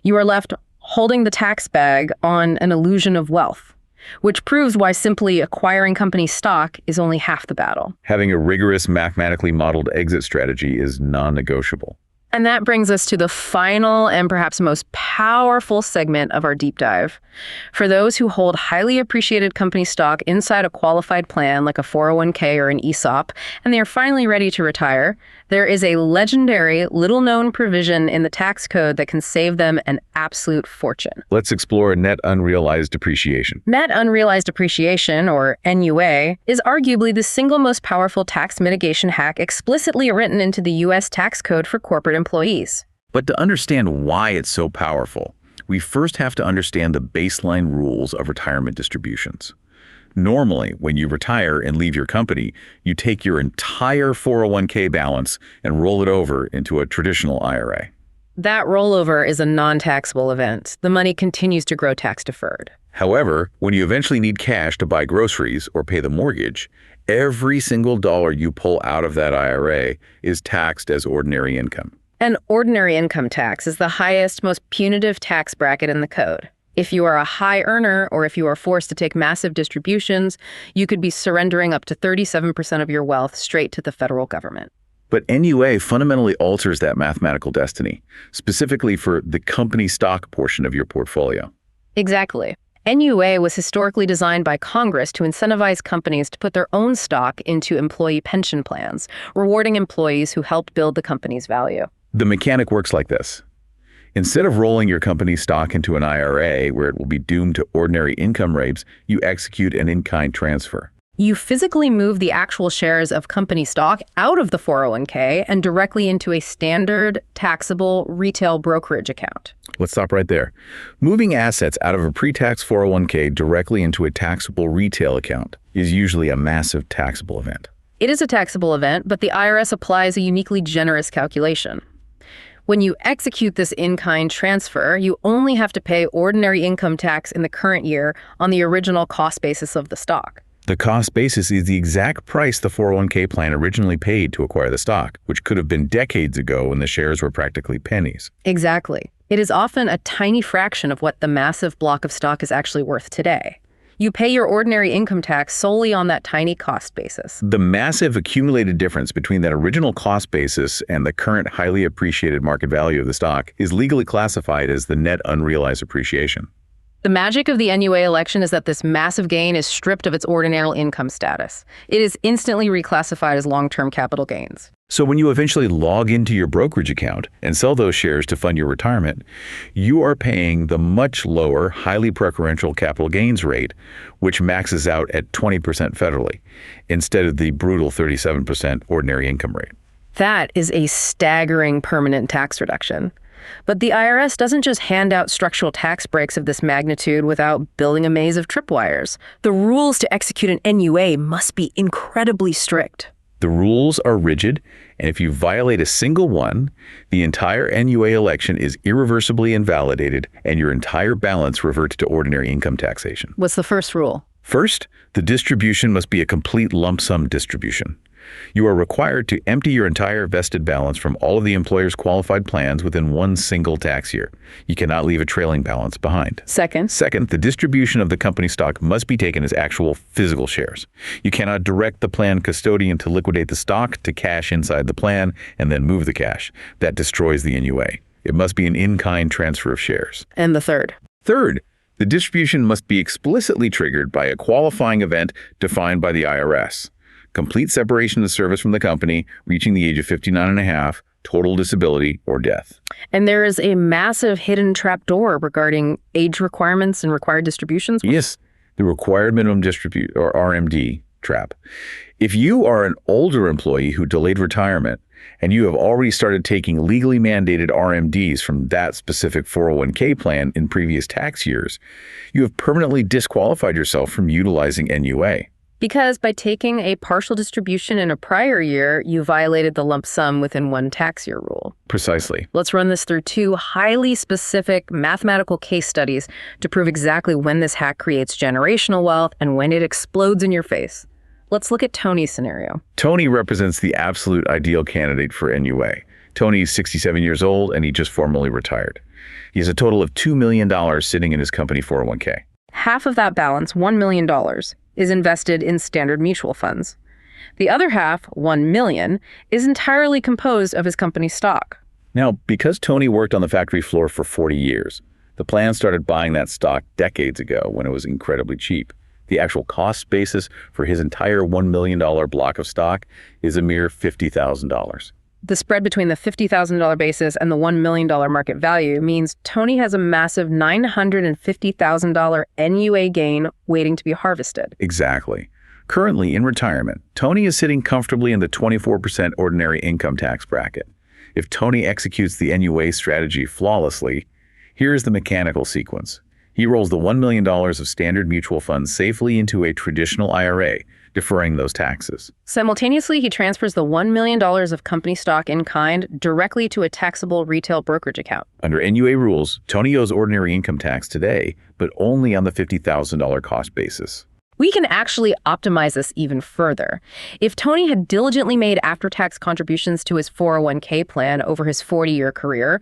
You are left holding the tax bag on an illusion of wealth, which proves why simply acquiring company stock is only half the battle. Having a rigorous mathematically modeled exit strategy is non-negotiable. And that brings us to the final and perhaps most powerful segment of our deep dive. For those who hold highly appreciated company stock inside a qualified plan like a 401k or an ESOP, and they are finally ready to retire, there is a legendary, little-known provision in the tax code that can save them an absolute fortune. Let's explore net unrealized depreciation. Net unrealized appreciation, or NUA, is arguably the single most powerful tax mitigation hack explicitly written into the U.S. tax code for corporate employees. But to understand why it's so powerful, we first have to understand the baseline rules of retirement distributions. Normally, when you retire and leave your company, you take your entire 401k balance and roll it over into a traditional IRA. That rollover is a non-taxable event. The money continues to grow tax-deferred. However, when you eventually need cash to buy groceries or pay the mortgage, every single dollar you pull out of that IRA is taxed as ordinary income. And ordinary income tax is the highest, most punitive tax bracket in the code. If you are a high earner, or if you are forced to take massive distributions, you could be surrendering up to 37% of your wealth straight to the federal government. But NUA fundamentally alters that mathematical destiny, specifically for the company stock portion of your portfolio. Exactly. NUA was historically designed by Congress to incentivize companies to put their own stock into employee pension plans, rewarding employees who helped build the company's value. The mechanic works like this. Instead of rolling your company's stock into an IRA where it will be doomed to ordinary income rates, you execute an in-kind transfer. You physically move the actual shares of company stock out of the 401k and directly into a standard taxable retail brokerage account. Let's stop right there. Moving assets out of a pre-tax 401k directly into a taxable retail account is usually a massive taxable event. It is a taxable event, but the IRS applies a uniquely generous calculation. When you execute this in-kind transfer, you only have to pay ordinary income tax in the current year on the original cost basis of the stock. The cost basis is the exact price the 401k plan originally paid to acquire the stock, which could have been decades ago when the shares were practically pennies. Exactly. It is often a tiny fraction of what the massive block of stock is actually worth today. You pay your ordinary income tax solely on that tiny cost basis. The massive accumulated difference between that original cost basis and the current highly appreciated market value of the stock is legally classified as the net unrealized appreciation. The magic of the NUA election is that this massive gain is stripped of its ordinary income status. It is instantly reclassified as long-term capital gains. So when you eventually log into your brokerage account and sell those shares to fund your retirement, you are paying the much lower, highly preferential capital gains rate, which maxes out at 20% federally, instead of the brutal 37% ordinary income rate. That is a staggering permanent tax reduction. But the IRS doesn't just hand out structural tax breaks of this magnitude without building a maze of tripwires. The rules to execute an NUA must be incredibly strict. The rules are rigid, and if you violate a single one, the entire NUA election is irreversibly invalidated and your entire balance reverts to ordinary income taxation. What's the first rule? First, the distribution must be a complete lump sum distribution. You are required to empty your entire vested balance from all of the employer's qualified plans within one single tax year. You cannot leave a trailing balance behind. Second, the distribution of the company stock must be taken as actual physical shares. You cannot direct the plan custodian to liquidate the stock to cash inside the plan and then move the cash. That destroys the NUA. It must be an in-kind transfer of shares. And the third, the distribution must be explicitly triggered by a qualifying event defined by the IRS. Complete separation of service from the company, reaching the age of 59 and a half, total disability, or death. And there is a massive hidden trapdoor regarding age requirements and required distributions? Yes, the required minimum distribute, or RMD, trap. If you are an older employee who delayed retirement, and you have already started taking legally mandated RMDs from that specific 401k plan in previous tax years, you have permanently disqualified yourself from utilizing NUA. Because by taking a partial distribution in a prior year, you violated the lump sum within one tax year rule. Precisely. Let's run this through two highly specific mathematical case studies to prove exactly when this hack creates generational wealth and when it explodes in your face. Let's look at Tony's scenario. Tony represents the absolute ideal candidate for NUA. Tony is 67 years old and he just formally retired. He has a total of $2 million sitting in his company 401k. Half of that balance, $1 million, is invested in standard mutual funds. The other half, $1 million, is entirely composed of his company's stock. Now, because Tony worked on the factory floor for 40 years, the plan started buying that stock decades ago when it was incredibly cheap. The actual cost basis for his entire $1 million block of stock is a mere $50,000. The spread between the $50,000 basis and the $1 million market value means Tony has a massive $950,000 NUA gain waiting to be harvested. Exactly. Currently, in retirement, Tony is sitting comfortably in the 24% ordinary income tax bracket. If Tony executes the NUA strategy flawlessly, here's the mechanical sequence. He rolls the $1 million of standard mutual funds safely into a traditional IRA, deferring those taxes. Simultaneously, he transfers the $1 million of company stock in kind directly to a taxable retail brokerage account. Under NUA rules, Tony owes ordinary income tax today, but only on the $50,000 cost basis. We can actually optimize this even further. If Tony had diligently made after-tax contributions to his 401k plan over his 40-year career,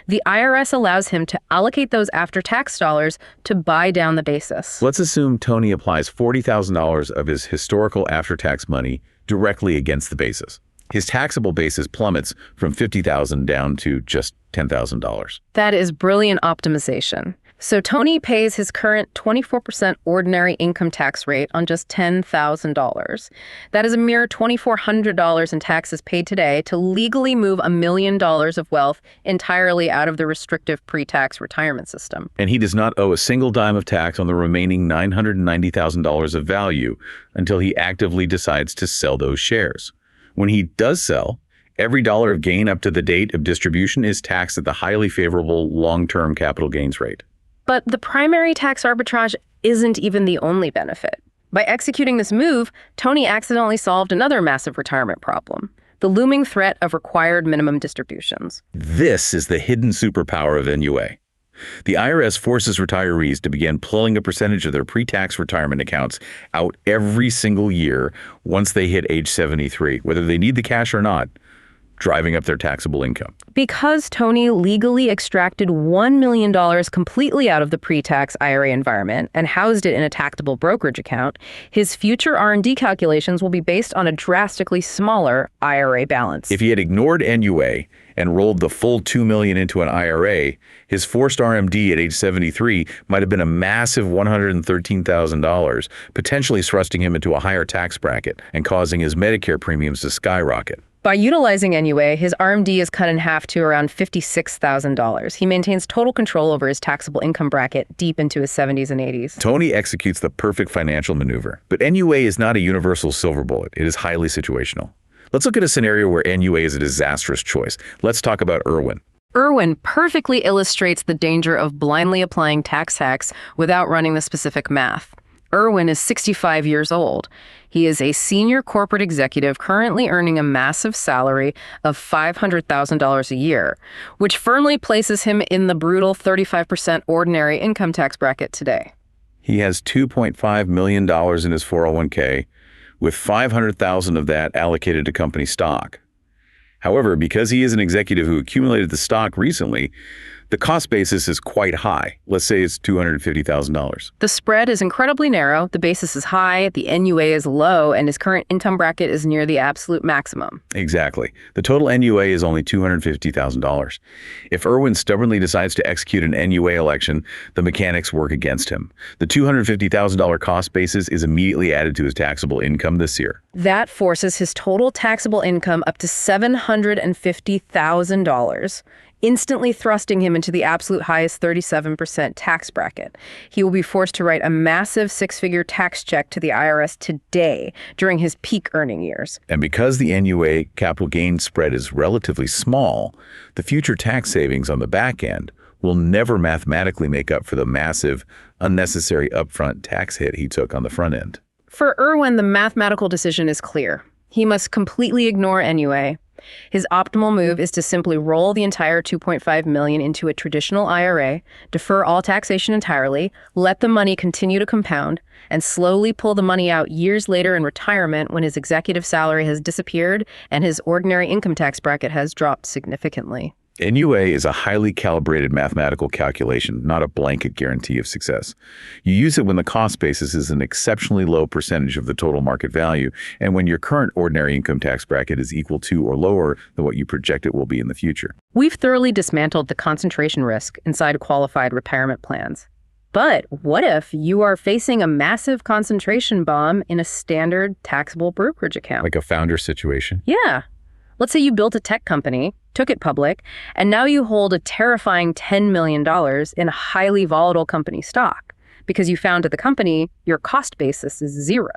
the IRS allows him to allocate those after-tax dollars to buy down the basis. Let's assume Tony applies $40,000 of his historical after-tax money directly against the basis. His taxable basis plummets from $50,000 down to just $10,000. That is brilliant optimization. So Tony pays his current 24% ordinary income tax rate on just $10,000. That is a mere $2,400 in taxes paid today to legally move $1 million of wealth entirely out of the restrictive pre-tax retirement system. And he does not owe a single dime of tax on the remaining $990,000 of value until he actively decides to sell those shares. When he does sell, every dollar of gain up to the date of distribution is taxed at the highly favorable long-term capital gains rate. But the primary tax arbitrage isn't even the only benefit. By executing this move, Tony accidentally solved another massive retirement problem: the looming threat of required minimum distributions. This is the hidden superpower of NUA. The IRS forces retirees to begin pulling a percentage of their pre-tax retirement accounts out every single year once they hit age 73, whether they need the cash or not, driving up their taxable income. Because Tony legally extracted $1 million completely out of the pre-tax IRA environment and housed it in a taxable brokerage account, his future R&D calculations will be based on a drastically smaller IRA balance. If he had ignored NUA and rolled the full $2 million into an IRA, his forced RMD at age 73 might have been a massive $113,000, potentially thrusting him into a higher tax bracket and causing his Medicare premiums to skyrocket. By utilizing NUA, his RMD is cut in half to around $56,000. He maintains total control over his taxable income bracket deep into his 70s and 80s. Tony executes the perfect financial maneuver. But NUA is not a universal silver bullet. It is highly situational. Let's look at a scenario where NUA is a disastrous choice. Let's talk about Irwin. Irwin perfectly illustrates the danger of blindly applying tax hacks without running the specific math. Irwin is 65 years old. He is a senior corporate executive currently earning a massive salary of $500,000 a year, which firmly places him in the brutal 35% ordinary income tax bracket today. He has $2.5 million in his 401k, with $500,000 of that allocated to company stock. However, because he is an executive who accumulated the stock recently, the cost basis is quite high. Let's say it's $250,000. The spread is incredibly narrow, the basis is high, the NUA is low, and his current income bracket is near the absolute maximum. Exactly. The total NUA is only $250,000. If Irwin stubbornly decides to execute an NUA election, the mechanics work against him. The $250,000 cost basis is immediately added to his taxable income this year. That forces his total taxable income up to $750,000. Instantly thrusting him into the absolute highest 37% tax bracket. He will be forced to write a massive six-figure tax check to the IRS today during his peak earning years. And because the NUA capital gain spread is relatively small, the future tax savings on the back end will never mathematically make up for the massive, unnecessary upfront tax hit he took on the front end. For Irwin, the mathematical decision is clear. He must completely ignore NUA. His optimal move is to simply roll the entire $2.5 million into a traditional IRA, defer all taxation entirely, let the money continue to compound, and slowly pull the money out years later in retirement when his executive salary has disappeared and his ordinary income tax bracket has dropped significantly. NUA is a highly calibrated mathematical calculation, not a blanket guarantee of success. You use it when the cost basis is an exceptionally low percentage of the total market value, and when your current ordinary income tax bracket is equal to or lower than what you project it will be in the future. We've thoroughly dismantled the concentration risk inside qualified retirement plans. But what if you are facing a massive concentration bomb in a standard taxable brokerage account? Like a founder situation? Yeah. Let's say you built a tech company, took it public, and now you hold a terrifying $10 million in a highly volatile company stock. Because you founded the company, your cost basis is zero.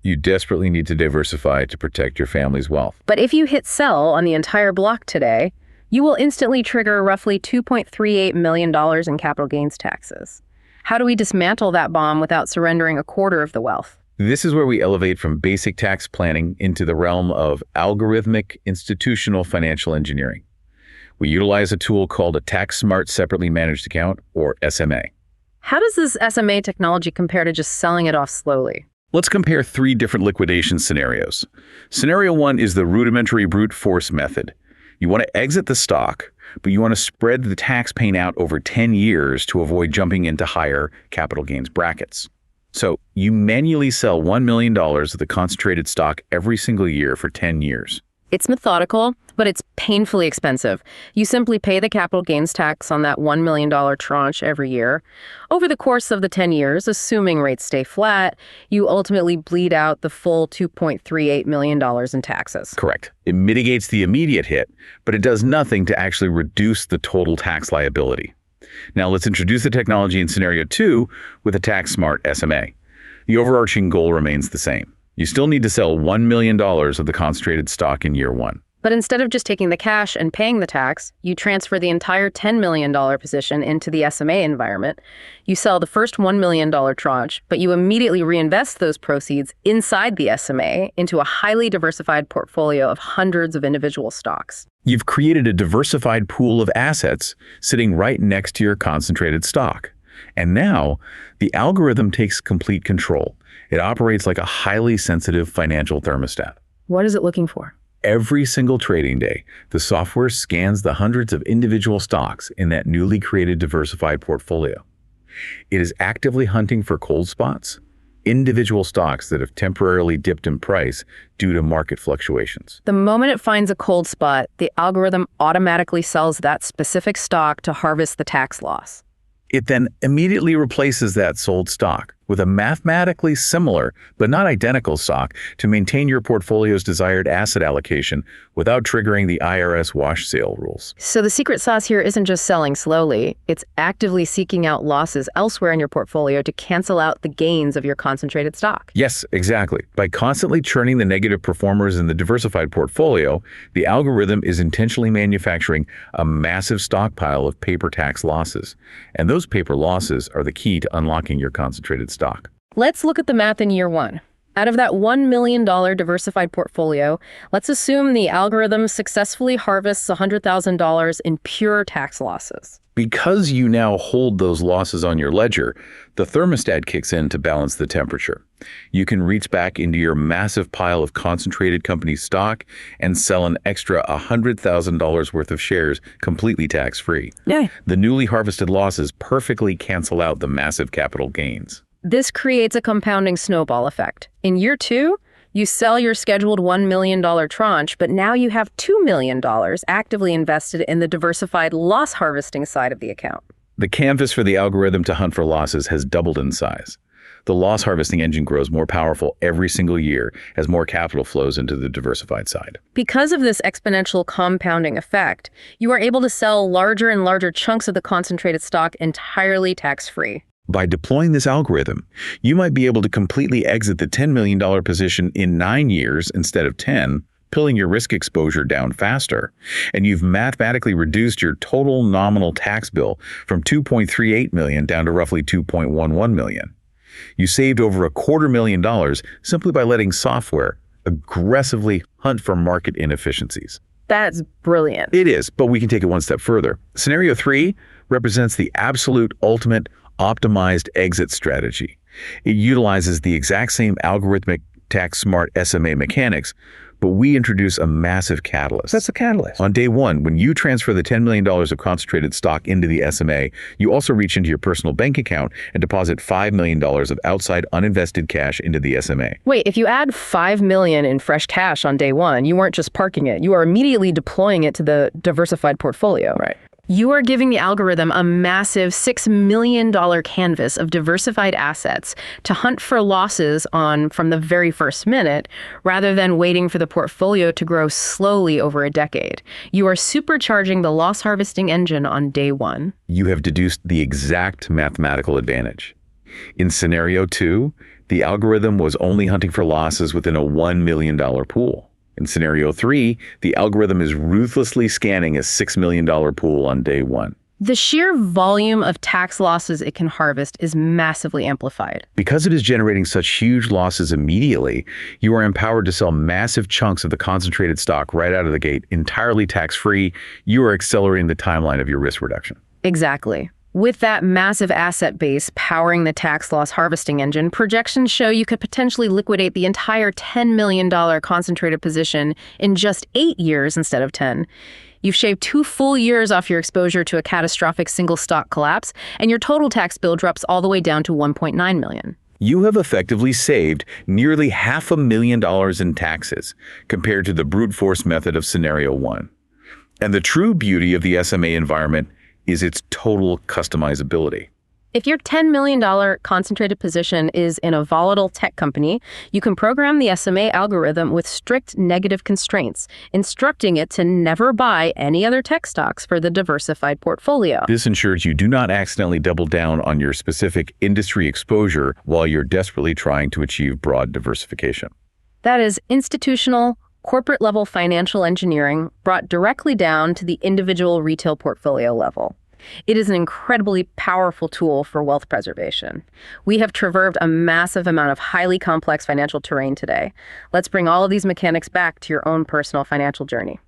You desperately need to diversify to protect your family's wealth. But if you hit sell on the entire block today, you will instantly trigger roughly $2.38 million in capital gains taxes. How do we dismantle that bomb without surrendering a quarter of the wealth? This is where we elevate from basic tax planning into the realm of algorithmic institutional financial engineering. We utilize a tool called a tax-smart separately managed account, or SMA. How does this SMA technology compare to just selling it off slowly? Let's compare 3 different liquidation scenarios. Scenario 1 is the rudimentary brute force method. You want to exit the stock, but you want to spread the tax paying out over 10 years to avoid jumping into higher capital gains brackets. So you manually sell $1 million of the concentrated stock every single year for 10 years. It's methodical, but it's painfully expensive. You simply pay the capital gains tax on that $1 million tranche every year. Over the course of the 10 years, assuming rates stay flat, you ultimately bleed out the full $2.38 million in taxes. Correct. It mitigates the immediate hit, but it does nothing to actually reduce the total tax liability. Now let's introduce the technology in scenario 2 with a tax-smart SMA. The overarching goal remains the same. You still need to sell $1 million of the concentrated stock in year 1. But instead of just taking the cash and paying the tax, you transfer the entire $10 million position into the SMA environment. You sell the first $1 million tranche, but you immediately reinvest those proceeds inside the SMA into a highly diversified portfolio of hundreds of individual stocks. You've created a diversified pool of assets sitting right next to your concentrated stock. And now, the algorithm takes complete control. It operates like a highly sensitive financial thermostat. What is it looking for? Every single trading day, the software scans the hundreds of individual stocks in that newly created diversified portfolio. It is actively hunting for cold spots, individual stocks that have temporarily dipped in price due to market fluctuations. The moment it finds a cold spot, the algorithm automatically sells that specific stock to harvest the tax loss. It then immediately replaces that sold stock with a mathematically similar but not identical stock to maintain your portfolio's desired asset allocation without triggering the IRS wash sale rules. So the secret sauce here isn't just selling slowly, it's actively seeking out losses elsewhere in your portfolio to cancel out the gains of your concentrated stock. Yes, exactly. By constantly churning the negative performers in the diversified portfolio, the algorithm is intentionally manufacturing a massive stockpile of paper tax losses. And those paper losses are the key to unlocking your concentrated stock. Let's look at the math in year 1. Out of that $1 million diversified portfolio, let's assume the algorithm successfully harvests $100,000 in pure tax losses. Because you now hold those losses on your ledger, the thermostat kicks in to balance the temperature. You can reach back into your massive pile of concentrated company stock and sell an extra $100,000 worth of shares completely tax-free. Yeah. The newly harvested losses perfectly cancel out the massive capital gains. This creates a compounding snowball effect. In year 2, you sell your scheduled $1 million tranche, but now you have $2 million actively invested in the diversified loss harvesting side of the account. The canvas for the algorithm to hunt for losses has doubled in size. The loss harvesting engine grows more powerful every single year as more capital flows into the diversified side. Because of this exponential compounding effect, you are able to sell larger and larger chunks of the concentrated stock entirely tax-free. By deploying this algorithm, you might be able to completely exit the $10 million position in 9 years instead of 10, pulling your risk exposure down faster. And you've mathematically reduced your total nominal tax bill from $2.38 million down to roughly $2.11 million. You saved over $250,000 simply by letting software aggressively hunt for market inefficiencies. That's brilliant. It is, but we can take it one step further. Scenario 3 represents the absolute ultimate optimized exit strategy. It utilizes the exact same algorithmic tax-smart SMA mechanics, but we introduce a massive catalyst. That's a catalyst. On day one, when you transfer the $10 million of concentrated stock into the SMA, you also reach into your personal bank account and deposit $5 million of outside uninvested cash into the SMA. Wait, if you add $5 million in fresh cash on day one, you weren't just parking it. You are immediately deploying it to the diversified portfolio. Right. You are giving the algorithm a massive $6 million canvas of diversified assets to hunt for losses on from the very first minute, rather than waiting for the portfolio to grow slowly over a decade. You are supercharging the loss harvesting engine on day one. You have deduced the exact mathematical advantage. In scenario 2, the algorithm was only hunting for losses within a $1 million pool. In scenario 3, the algorithm is ruthlessly scanning a $6 million pool on day one. The sheer volume of tax losses it can harvest is massively amplified. Because it is generating such huge losses immediately, you are empowered to sell massive chunks of the concentrated stock right out of the gate, entirely tax-free. You are accelerating the timeline of your risk reduction. Exactly. With that massive asset base powering the tax loss harvesting engine, projections show you could potentially liquidate the entire $10 million concentrated position in just 8 years instead of 10. You've shaved 2 full years off your exposure to a catastrophic single stock collapse, and your total tax bill drops all the way down to $1.9 million. You have effectively saved nearly $500,000 in taxes compared to the brute force method of scenario 1. And the true beauty of the SMA environment is its total customizability. If your $10 million concentrated position is in a volatile tech company, you can program the SMA algorithm with strict negative constraints, instructing it to never buy any other tech stocks for the diversified portfolio. This ensures you do not accidentally double down on your specific industry exposure while you're desperately trying to achieve broad diversification. That is institutional, corporate-level financial engineering brought directly down to the individual retail portfolio level. It is an incredibly powerful tool for wealth preservation. We have traversed a massive amount of highly complex financial terrain today. Let's bring all of these mechanics back to your own personal financial journey.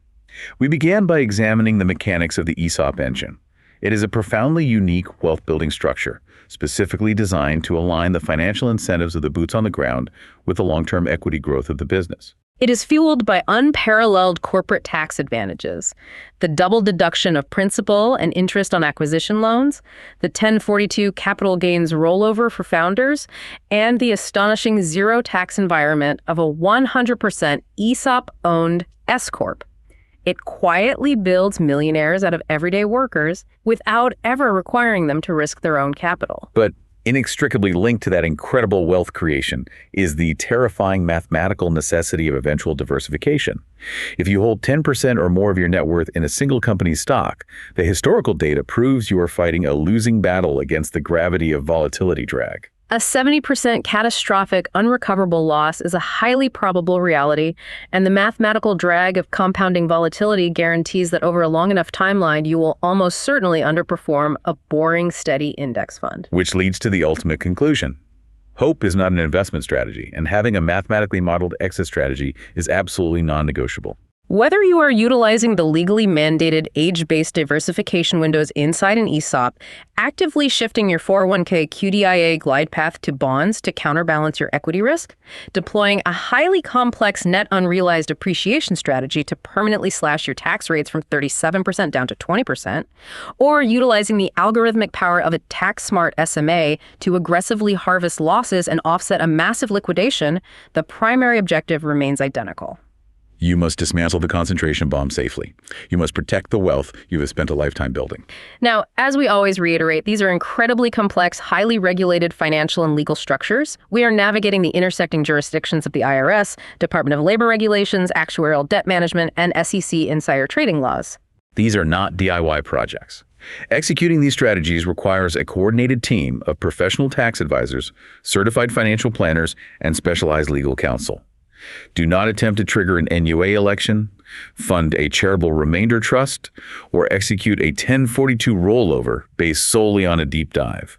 We began by examining the mechanics of the ESOP engine. It is a profoundly unique wealth-building structure, specifically designed to align the financial incentives of the boots on the ground with the long-term equity growth of the business. It is fueled by unparalleled corporate tax advantages, the double deduction of principal and interest on acquisition loans, the 1042 capital gains rollover for founders, and the astonishing zero tax environment of a 100% ESOP-owned S Corp. It quietly builds millionaires out of everyday workers without ever requiring them to risk their own capital. But inextricably linked to that incredible wealth creation is the terrifying mathematical necessity of eventual diversification. If you hold 10% or more of your net worth in a single company's stock, the historical data proves you are fighting a losing battle against the gravity of volatility drag. A 70% catastrophic, unrecoverable loss is a highly probable reality, and the mathematical drag of compounding volatility guarantees that over a long enough timeline, you will almost certainly underperform a boring, steady index fund. Which leads to the ultimate conclusion. Hope is not an investment strategy, and having a mathematically modeled exit strategy is absolutely non-negotiable. Whether you are utilizing the legally mandated age-based diversification windows inside an ESOP, actively shifting your 401k QDIA glide path to bonds to counterbalance your equity risk, deploying a highly complex net unrealized appreciation strategy to permanently slash your tax rates from 37% down to 20%, or utilizing the algorithmic power of a tax-smart SMA to aggressively harvest losses and offset a massive liquidation, the primary objective remains identical. You must dismantle the concentration bomb safely. You must protect the wealth you have spent a lifetime building. Now, as we always reiterate, these are incredibly complex, highly regulated financial and legal structures. We are navigating the intersecting jurisdictions of the IRS, Department of Labor regulations, actuarial debt management, and SEC insider trading laws. These are not DIY projects. Executing these strategies requires a coordinated team of professional tax advisors, certified financial planners, and specialized legal counsel. Do not attempt to trigger an NUA election, fund a charitable remainder trust, or execute a 1042 rollover based solely on a deep dive.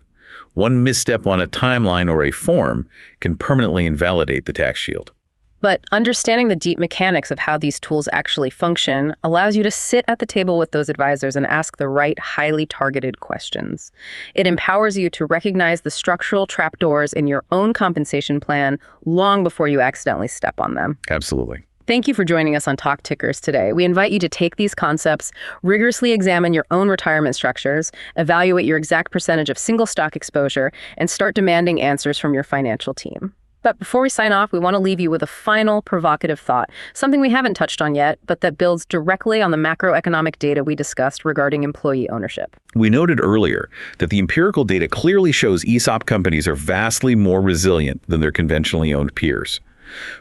One misstep on a timeline or a form can permanently invalidate the tax shield. But understanding the deep mechanics of how these tools actually function allows you to sit at the table with those advisors and ask the right, highly targeted questions. It empowers you to recognize the structural trapdoors in your own compensation plan long before you accidentally step on them. Absolutely. Thank you for joining us on Talk Tickers today. We invite you to take these concepts, rigorously examine your own retirement structures, evaluate your exact percentage of single stock exposure, and start demanding answers from your financial team. But before we sign off, we want to leave you with a final provocative thought, something we haven't touched on yet, but that builds directly on the macroeconomic data we discussed regarding employee ownership. We noted earlier that the empirical data clearly shows ESOP companies are vastly more resilient than their conventionally owned peers.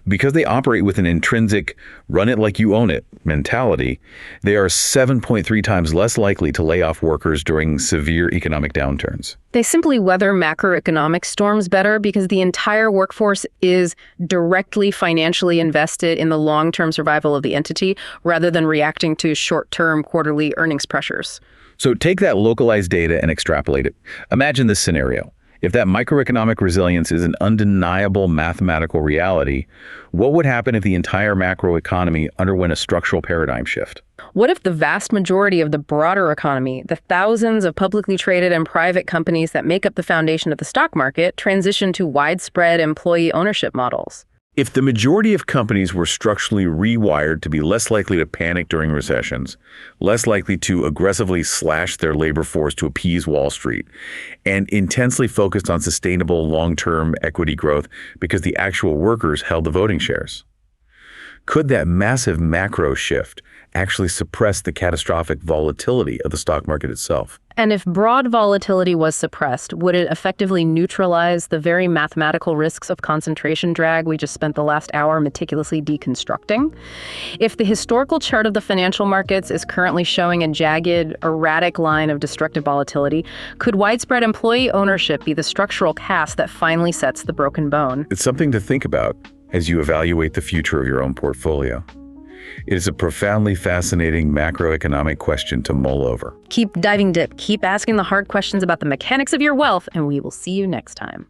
Because they operate with an intrinsic run it like you own it mentality, they are 7.3 times less likely to lay off workers during severe economic downturns. They simply weather macroeconomic storms better because the entire workforce is directly financially invested in the long-term survival of the entity rather than reacting to short-term quarterly earnings pressures. So take that localized data and extrapolate it. Imagine this scenario. If that microeconomic resilience is an undeniable mathematical reality, what would happen if the entire macroeconomy underwent a structural paradigm shift? What if the vast majority of the broader economy, the thousands of publicly traded and private companies that make up the foundation of the stock market, transition to widespread employee ownership models? If the majority of companies were structurally rewired to be less likely to panic during recessions, less likely to aggressively slash their labor force to appease Wall Street, and intensely focused on sustainable long-term equity growth because the actual workers held the voting shares, could that massive macro shift actually suppress the catastrophic volatility of the stock market itself? And if broad volatility was suppressed, would it effectively neutralize the very mathematical risks of concentration drag we just spent the last hour meticulously deconstructing? If the historical chart of the financial markets is currently showing a jagged, erratic line of destructive volatility, could widespread employee ownership be the structural cast that finally sets the broken bone? It's something to think about as you evaluate the future of your own portfolio. It is a profoundly fascinating macroeconomic question to mull over. Keep diving deep, keep asking the hard questions about the mechanics of your wealth, and we will see you next time.